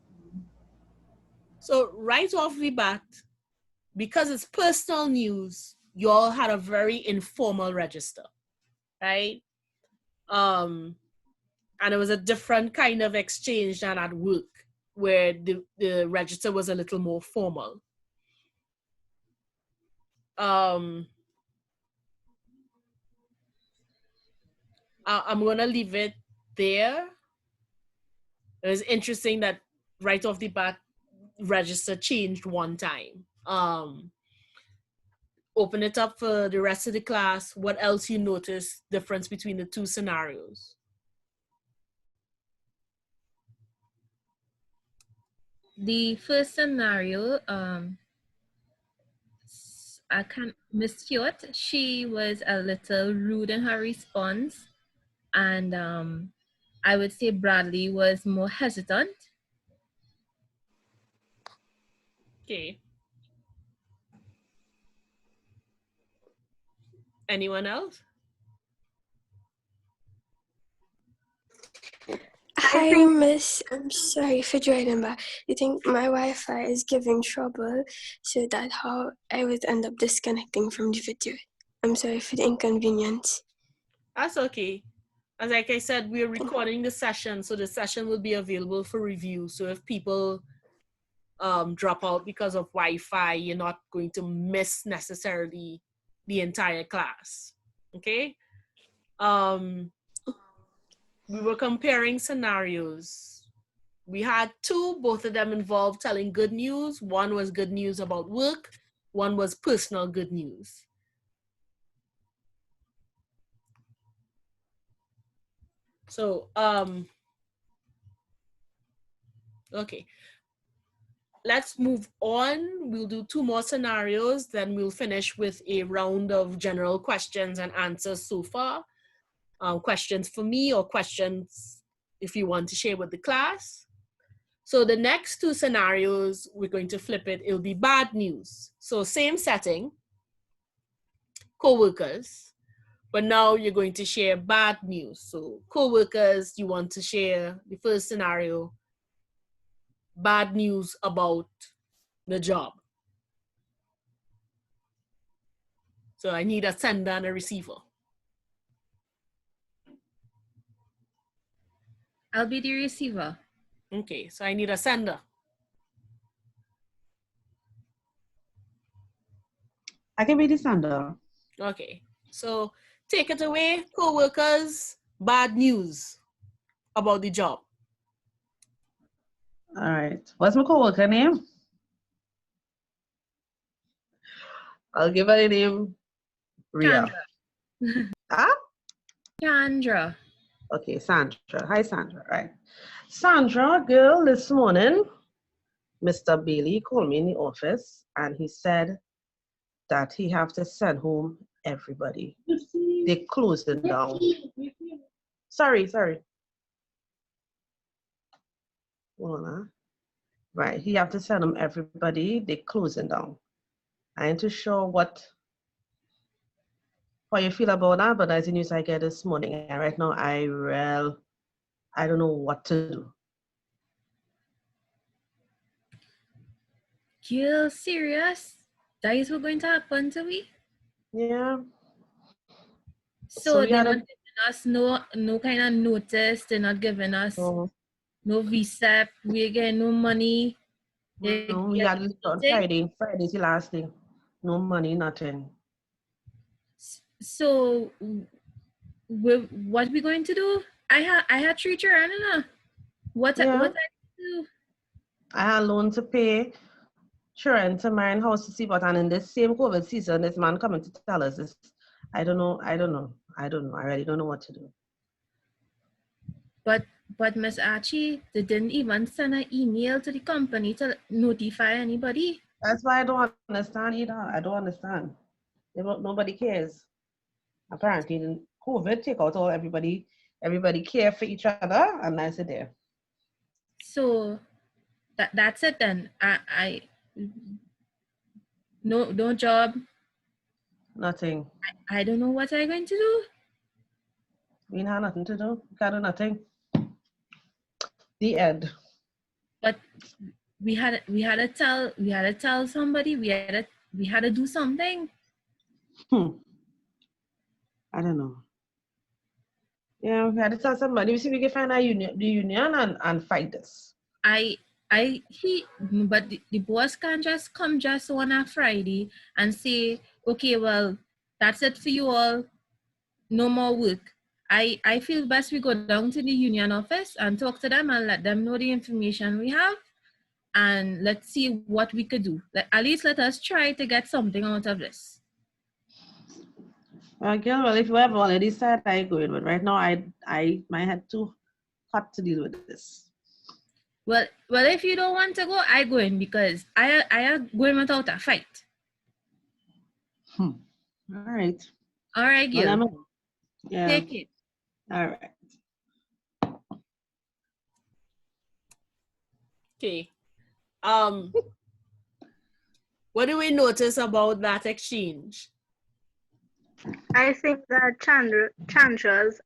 So right off the bat, because it's personal news, you all had a very informal register, right? And it was a different kind of exchange than at work, where the register was a little more formal. I'm gonna leave it there. It was interesting that right off the bat, register changed one time. Open it up for the rest of the class. What else you notice difference between the two scenarios? The first scenario, Miss Stewart, she was a little rude in her response, and I would say Bradley was more hesitant. Okay. Anyone else? Hi, Miss. I'm sorry for joining, but I think my Wi-Fi is giving trouble, so that's how I would end up disconnecting from the video. I'm sorry for the inconvenience. That's okay. As like I said, we're recording the session, so the session will be available for review. So if people drop out because of Wi-Fi, you're not going to miss necessarily the entire class. Okay? We were comparing scenarios. We had two, both of them involved telling good news. One was good news about work. one was personal good news. So, okay. Let's move on. We'll do 2 more scenarios, then we'll finish with a round of general questions and answers so far. Questions for me or questions if you want to share with the class. So the next 2 scenarios, we're going to flip it. It'll be bad news. So same setting, co-workers, but now you're going to share bad news. So co-workers, you want to share the first scenario, bad news about the job. So I need a sender and a receiver. I'll be the receiver. Okay, so I need a sender. I can be the sender. Okay, so take it away, co-workers, bad news about the job. All right. What's my co-worker name? I'll give her the name Ria. Chandra. Huh? Chandra. Okay, Sandra. Hi, Sandra. Right. Sandra, girl, this morning, Mr. Bailey called me in the office and he said that he have to send home everybody. They closing down. Sorry. Hold on. Huh? Right, he have to send them everybody. They closing down. I ain't too sure how you feel about that, but that's the news I get this morning. And right now, I don't know what to do. You serious? That is what's going to happen to me? Yeah. So they're not giving us no kind of notice. They're not giving us no visa. We get no money. No, we got it on Friday. Friday's the last thing. No money, nothing. So what we going to do? I had 3 children. What I do? I had loan to pay. Sure, to my house to see what, and in this same COVID season, this man coming to tell us this. I don't know. I really don't know what to do. But Miss Archie, they didn't even send an email to the company to notify anybody. That's why I don't understand either. I don't understand. Nobody cares. Apparently, COVID take out all everybody care for each other, and that's it there. So that's it then. I no job. Nothing. I don't know what I'm going to do. We have nothing to do. Can't do nothing. The end. But we had to tell somebody. We had to do something. I don't know. Yeah, we had to tell somebody. We see we can find the union and fight this. But the boss can't just come just on a Friday and say, okay, well, that's it for you all. No more work. I feel best we go down to the union office and talk to them and let them know the information we have, and let's see what we could do. At least let us try to get something out of this. Well, if you have already said I go in, but right now my head too hot to deal with this. Well, if you don't want to go, I go in because I am going without a fight. All right. All right, Gil. Well, yeah. Take it. All right. Okay. What do we notice about that exchange? I think that Chandra's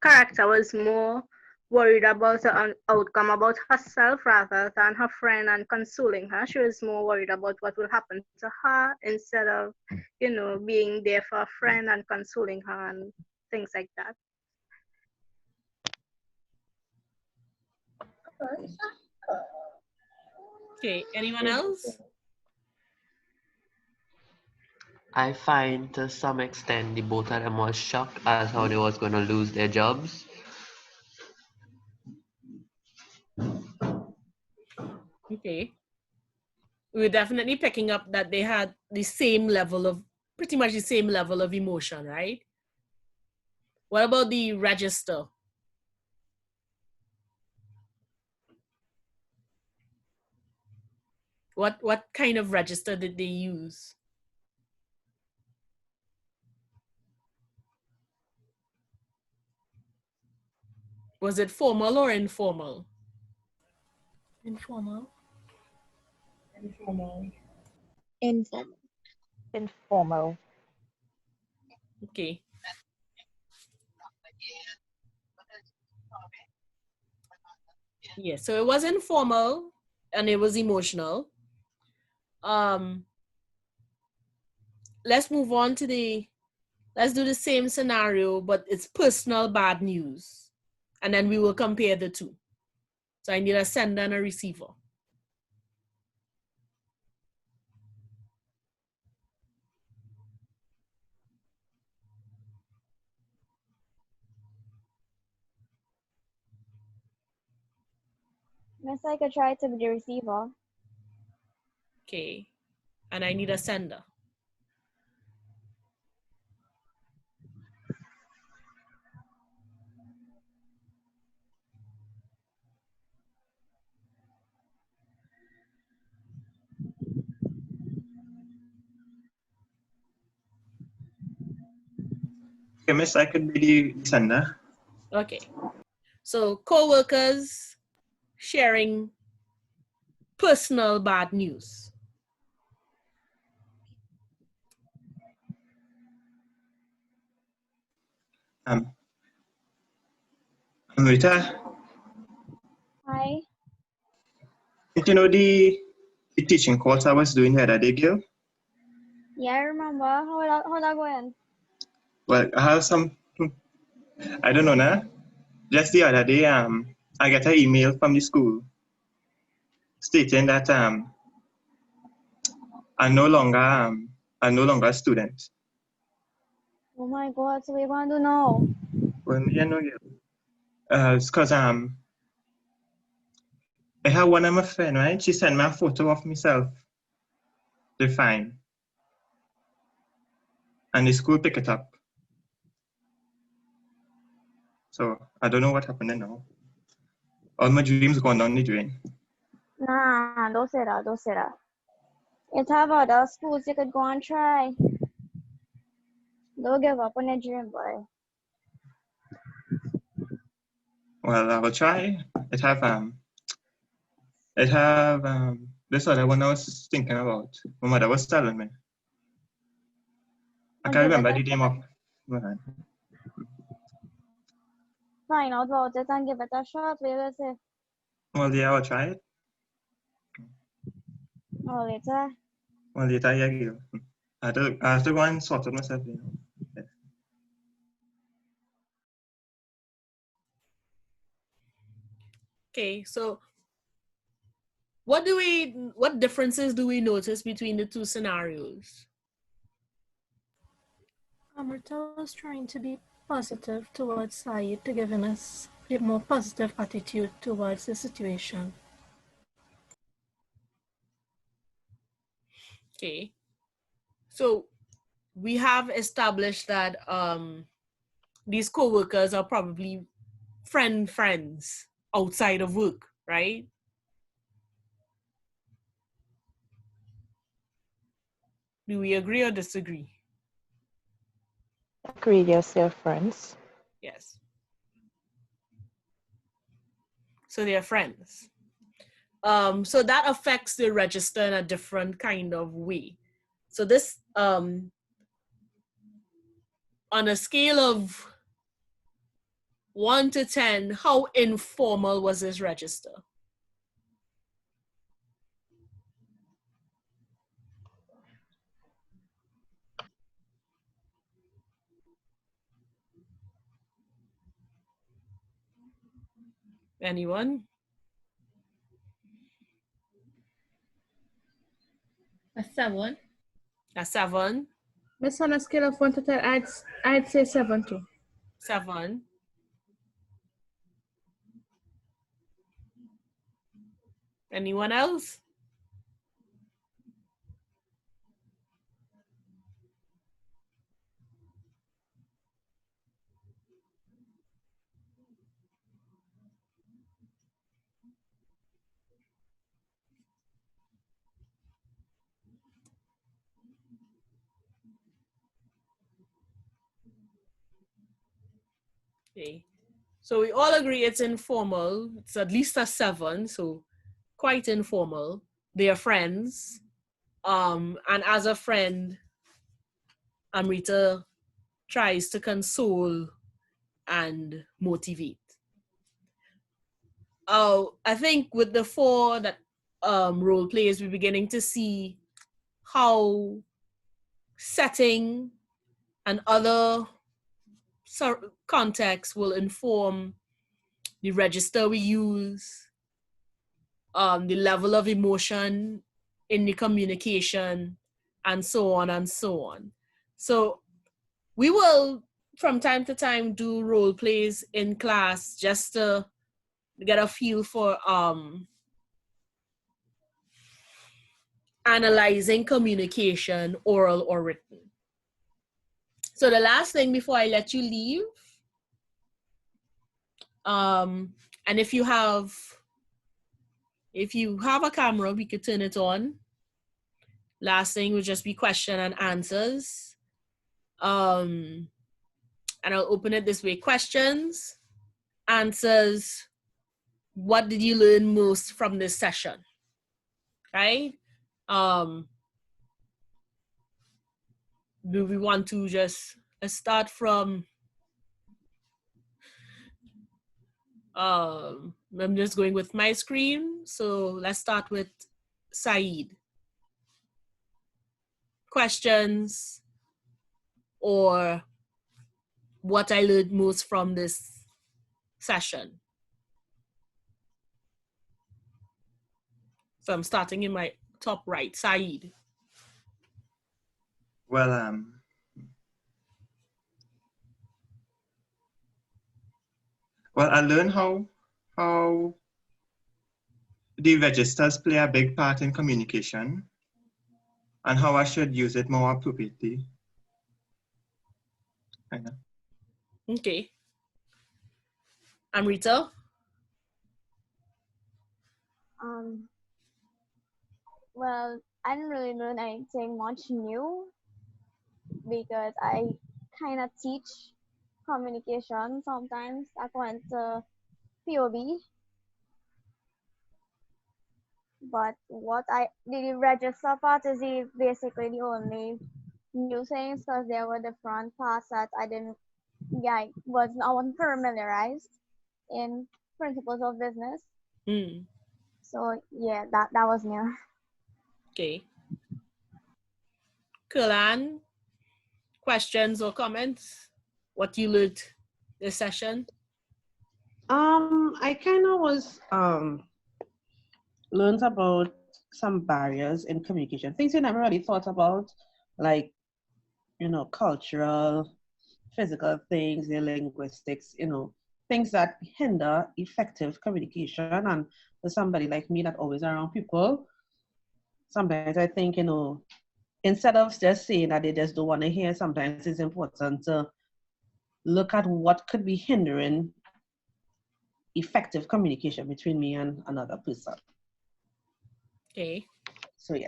character was more worried about the outcome about herself rather than her friend and consoling her. She was more worried about what will happen to her instead of, being there for a friend and consoling her and things like that. Okay, anyone else? I find to some extent the both of them was shocked as how they was going to lose their jobs. Okay. we were definitely picking up that they had the same level of, pretty much the same level of emotion, right? What about the register? What kind of register did they use? Was it formal or informal? Informal. Informal. Informal. Informal. Okay. Yeah, so it was informal and it was emotional. Let's move on to let's do the same scenario, but it's personal bad news. And then we will compare the two. So I need a sender and a receiver. Miss, I could try to be the receiver. Okay. And I need a sender. Okay, miss, I could be the sender. Okay. So co-workers sharing personal bad news. Rita, Hi. did you know the teaching course I was doing the other day, girl? Yeah, I remember. How that going? Well, I have some, I don't know now. Just the other day, I got an email from the school stating that I'm no longer a student. Oh my God, so we want to know. Well, you know, it's because I had one of my friends, right? She sent me a photo of myself, the fine, and the school picked it up. So I don't know what happened now. All my dreams gone down the drain. Nah, don't say that, don't say that. It's have other schools you could go and try. Don't give up on your dream, boy. Well, I will try. This other one I was thinking about. My mother was telling me. I can't remember the name of. Find out about it and give it a shot. We will see. Well, yeah, I'll try it. Oh, later. Well, later, yeah, girl. I have to go and sort it myself, you know. Yeah. Okay, so what differences do we notice between the two scenarios? Amrita was trying to be positive towards Saeed to give him a more positive attitude towards the situation. Okay, so we have established that these co-workers are probably friends outside of work, right? Do we agree or disagree? Agree, yes, they're friends. Yes. So they're friends. So that affects the register in a different kind of way. So this, on a scale of 1 to 10, how informal was this register? Anyone? A 7. A 7. Miss, on a scale of 1 to 10, I'd say 7 too. 7. Anyone else? Okay. So we all agree it's informal. It's at least a 7, so quite informal. They are friends. And as a friend, Amrita tries to console and motivate. I think with the 4 that role plays, we're beginning to see how setting and other contexts will inform the register we use, the level of emotion in the communication, and so on and so on. So we will, from time to time, do role plays in class just to get a feel for analyzing communication, oral or written. So the last thing before I let you leave, and if you have a camera, we could turn it on. Last thing would just be question and answers. And I'll open it this way. Questions, answers, what did you learn most from this session? Right? Do we want to just start from, I'm just going with my screen. So let's start with Saeed. Questions or what I learned most from this session. So I'm starting in my top right, Saeed. Well, I learned how the registers play a big part in communication and how I should use it more appropriately. Okay. Amrita? Well, I didn't really learn anything much new because I kind of teach communication sometimes. I went to POB, but the register part is basically the only new things because there were different parts that I wasn't familiarized in principles of business. So yeah, that was new. Okay. Kulan, questions or comments? What you learned this session? I kind of was learned about some barriers in communication, things you never really thought about, like, cultural, physical things, the linguistics, things that hinder effective communication. And for somebody like me that always around people, sometimes I think, instead of just saying that they just don't want to hear, sometimes it's important to look at what could be hindering effective communication between me and another person. Okay. So yeah.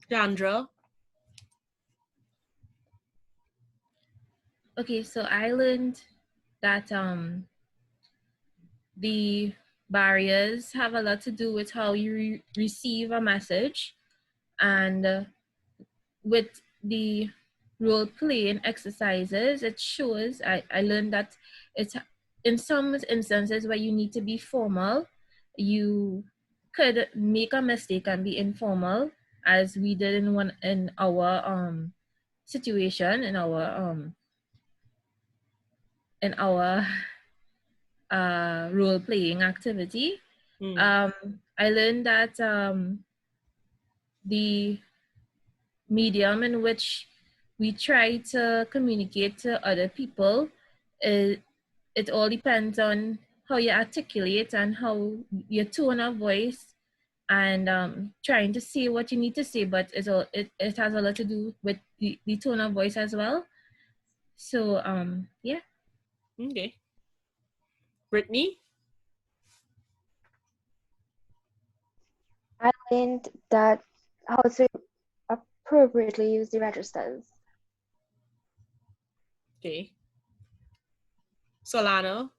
Chandra? Okay, so I learned that the barriers have a lot to do with how you receive a message, and with the role playing exercises, it shows, I learned that it's in some instances where you need to be formal, you could make a mistake and be informal, as we did in our situation, in our role playing activity. I learned that the medium in which we try to communicate to other people, it all depends on how you articulate and how your tone of voice, and trying to say what you need to say, but it has a lot to do with the tone of voice as well. So yeah. Okay. Brittany? I learned that how to appropriately use the registers. Okay. Solana?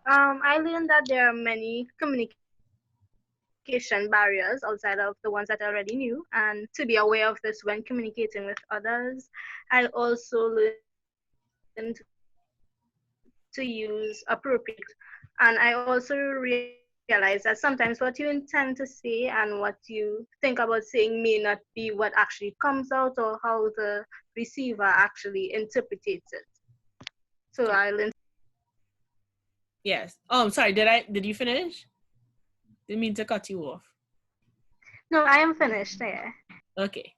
I learned that there are many communication barriers outside of the ones that I already knew, and to be aware of this when communicating with others. I also learned to use appropriate, and I also realized that sometimes what you intend to say and what you think about saying may not be what actually comes out or how the receiver actually interprets it. So I learned. Yes. Sorry, did you finish? Didn't mean to cut you off. No, I am finished there. Okay.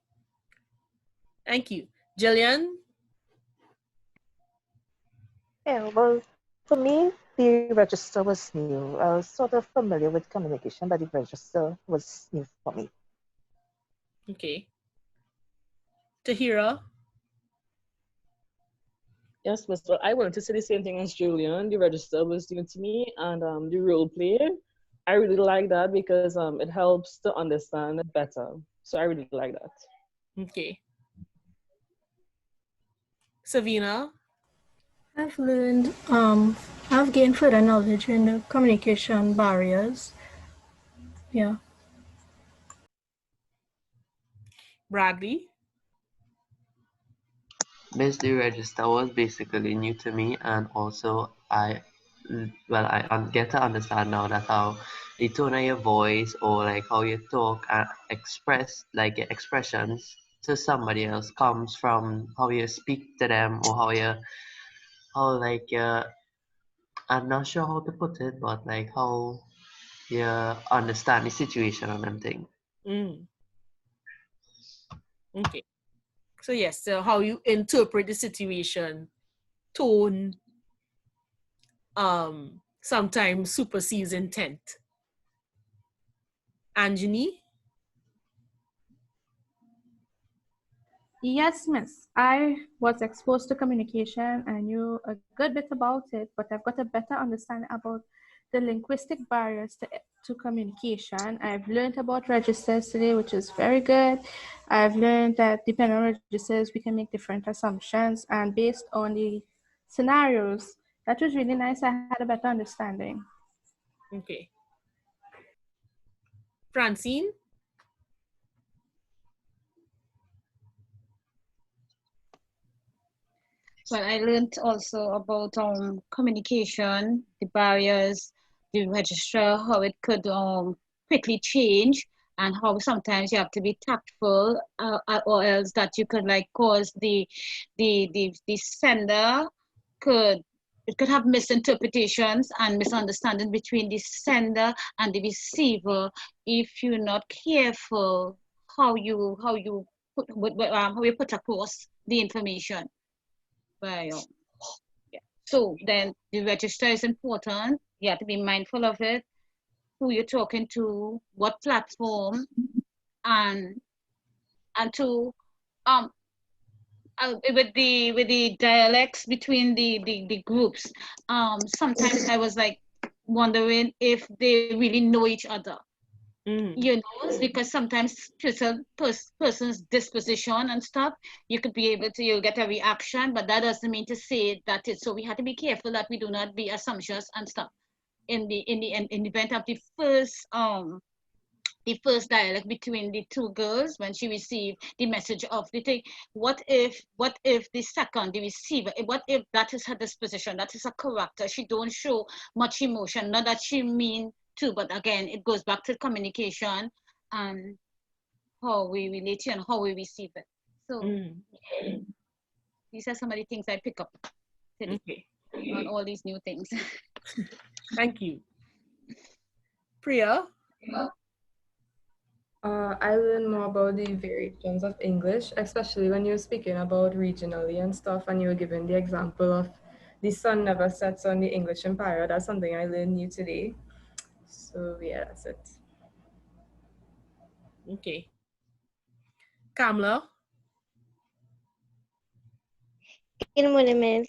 Thank you. Jillian? Yeah, well, for me, the register was new. I was sort of familiar with communication, but the register was new for me. Okay. Tahira? Yes, Miss. Well, I wanted to say the same thing as Julian. The register was new to me, and the role play, I really like that because it helps to understand it better. So I really like that. Okay. Savina? I've learned, I've gained further knowledge in the communication barriers. Yeah. Bradley? Basically, register was basically new to me, and also I get to understand now that how the tone of your voice or like how you talk and express like your expressions to somebody else comes from how you speak to them or how like I'm not sure how to put it, but like how you understand the situation and them thing. Okay. So yes, so how you interpret the situation, tone, sometimes supersedes intent. Anjani? Yes, miss. I was exposed to communication. I knew a good bit about it, but I've got a better understanding about the linguistic barriers to communication. I've learned about registers today, which is very good. I've learned that depending on registers, we can make different assumptions, and based on the scenarios, that was really nice. I had a better understanding. Okay. Francine? Well, I learned also about communication, the barriers, the register, how it could quickly change, and how sometimes you have to be tactful, or else that you could like cause the sender it could have misinterpretations and misunderstanding between the sender and the receiver if you're not careful how you put across the information. Well, yeah. So then the register is important. You have to be mindful of it, who you're talking to, what platform, and to with the dialects between the groups. Sometimes I was like wondering if they really know each other. You know, because sometimes person's disposition and stuff, you could be able to you get a reaction, but that doesn't mean to say that it's so. We have to be careful that we do not be assumptions and stuff in the event of the first dialogue between the two girls when she received the message of the thing. What if the second, the receiver, what if that is her disposition, that is her character, she don't show much emotion, not that she mean to, but again it goes back to communication and how we relate to and how we receive it. So these are some of the things I pick up today on all these new things. Thank you. Priya? I learned more about the variations of English, especially when you're speaking about regionally and stuff, and you were given the example of the sun never sets on the English Empire. That's something I learned new today. So yeah, that's it. Okay. Kamla? Good morning, Miss.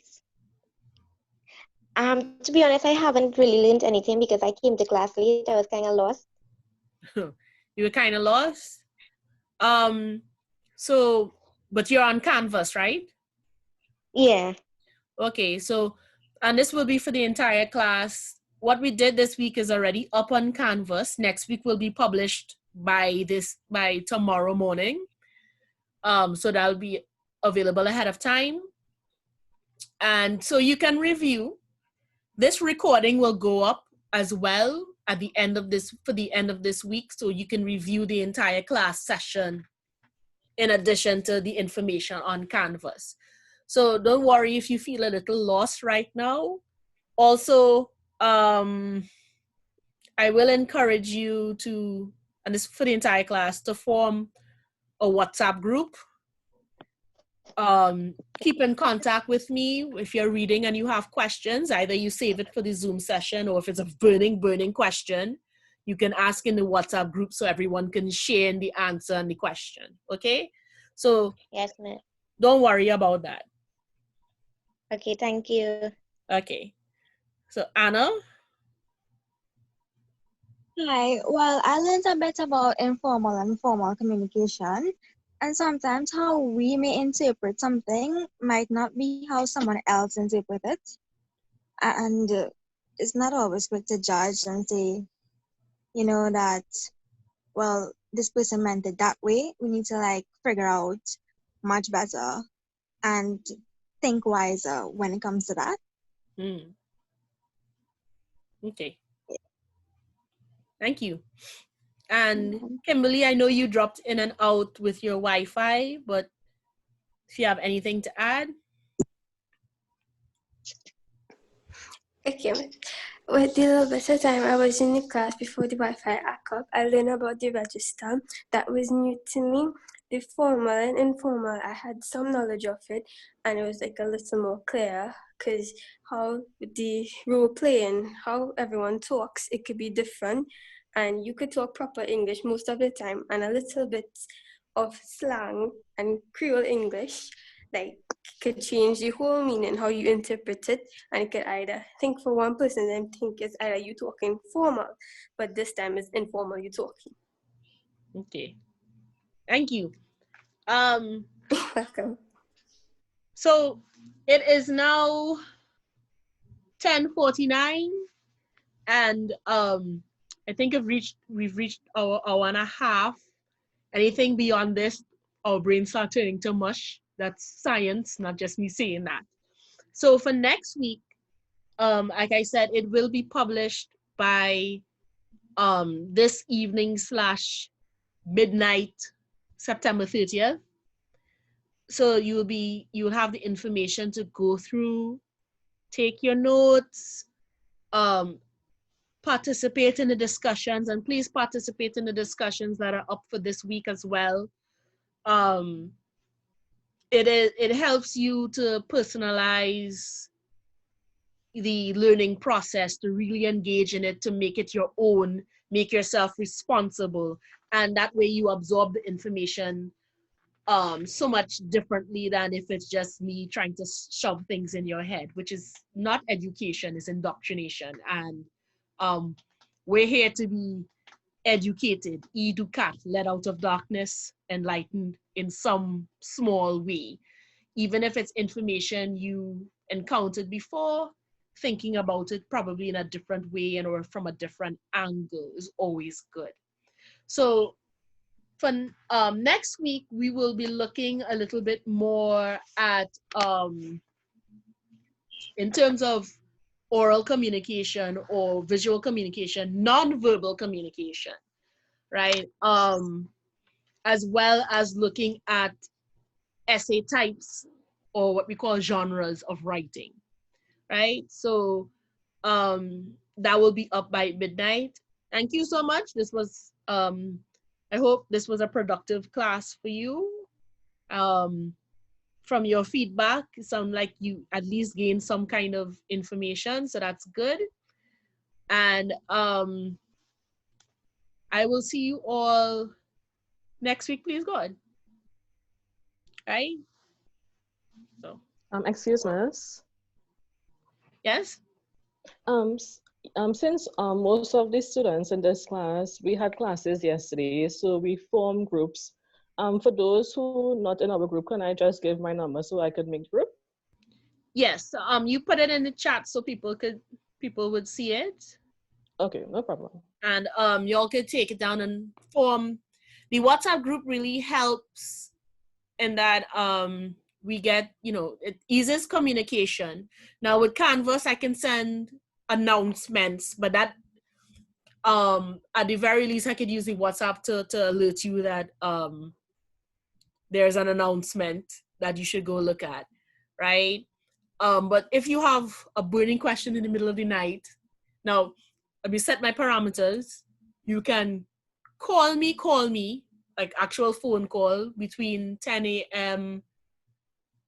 To be honest, I haven't really learned anything because I came to class late. I was kind of lost. You were kind of lost? So but you're on Canvas, right? Yeah. Okay, so, and this will be for the entire class. What we did this week is already up on Canvas. Next week will be published by tomorrow morning. So that'll be available ahead of time. And so you can review. This recording will go up as well at the end of this, for the end of this week, so you can review the entire class session in addition to the information on Canvas. So don't worry if you feel a little lost right now. Also, I will encourage you to, and this is for the entire class, to form a WhatsApp group. Keep in contact with me if you're reading and you have questions. Either you save it for the Zoom session, or if it's a burning question, you can ask in the WhatsApp group so everyone can share in the answer and the question. Okay? So yes, ma'am. Don't worry about that. Okay, thank you. Okay. So Anna? Hi, well, I learned a bit about informal and formal communication, and sometimes how we may interpret something might not be how someone else interprets it. And it's not always good to judge and say, you know, that, well, this person meant it that way. We need to like figure out much better and think wiser when it comes to that. Okay. Thank you. And Kimberly, I know you dropped in and out with your Wi-Fi, but if you have anything to add. Okay. With the little bit of time I was in the class before the Wi-Fi hacked up, I learned about the register. That was new to me. The formal and informal, I had some knowledge of it, and it was like a little more clear, because how the role playing, how everyone talks, it could be different, and you could talk proper English most of the time, and a little bit of slang and Creole English, like, could change the whole meaning, how you interpret it, and it could either think for one person and think it's either you talking formal, but this time it's informal you talking. Okay. Thank you. Welcome. So it is now 10:49, and I think we've reached our hour and a half. Anything beyond this, our brains start turning to mush. That's science, not just me saying that. So for next week, like I said, it will be published by this evening / midnight, September 30th. So you'll have the information to go through, take your notes, participate in the discussions, and please participate in the discussions that are up for this week as well. It helps you to personalize the learning process, to really engage in it, to make it your own, make yourself responsible, and that way you absorb the information so much differently than if it's just me trying to shove things in your head, which is not education, it's indoctrination. And we're here to be educated, educat, led out of darkness, enlightened in some small way. Even if it's information you encountered before, thinking about it probably in a different way and or from a different angle is always good. So for next week, we will be looking a little bit more at, in terms of oral communication or visual communication, non-verbal communication, right? As well as looking at essay types or what we call genres of writing, right? So that will be up by midnight. Thank you so much. This was, I hope this was a productive class for you. From your feedback, it sounds like you at least gained some kind of information, so that's good. And I will see you all next week, please God. Right? So. Excuse me. Yes? Since most of the students in this class, we had classes yesterday, so we formed groups For those who not in our group, can I just give my number so I could make group? Yes. You put it in the chat so people would see it. Okay, no problem. And y'all could take it down and form. The WhatsApp group really helps in that we get, it eases communication. Now with Canvas, I can send announcements, but that at the very least I could use the WhatsApp to alert you that there's an announcement that you should go look at, right? But if you have a burning question in the middle of the night, now let me set my parameters. You can call me, like actual phone call between 10 a.m.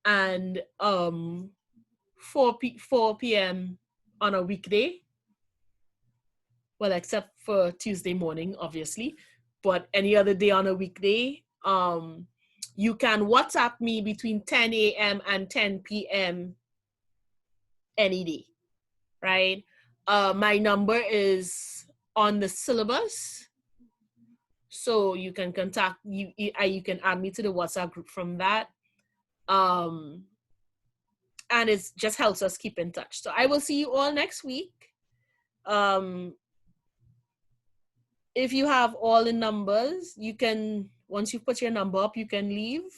and 4 p.m. on a weekday. Well, except for Tuesday morning, obviously, but any other day on a weekday. You can WhatsApp me between 10 a.m. and 10 p.m. any day, right? My number is on the syllabus, so you can contact you. You can add me to the WhatsApp group from that, and it just helps us keep in touch. So I will see you all next week. If you have all the numbers, you can, once you put your number up, you can leave.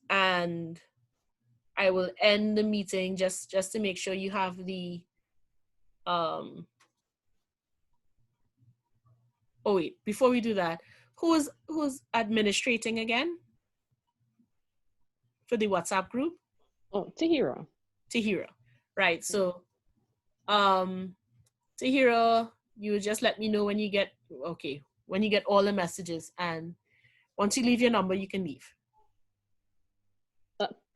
And I will end the meeting just to make sure you have the, oh wait, before we do that, who's administrating again for the WhatsApp group? Oh, Tahira. Tahira, right. So, Tahira, you just let me know when you get, when you get all the messages, and once you leave your number, you can leave.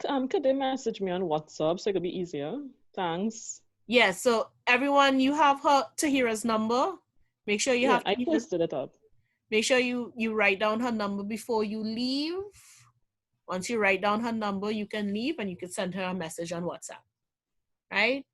Could they message me on WhatsApp so it could be easier? Thanks. Yeah, so everyone, you have Tahira's number. Make sure you have. I posted it up. Make sure you write down her number before you leave. Once you write down her number, you can leave and you can send her a message on WhatsApp, right?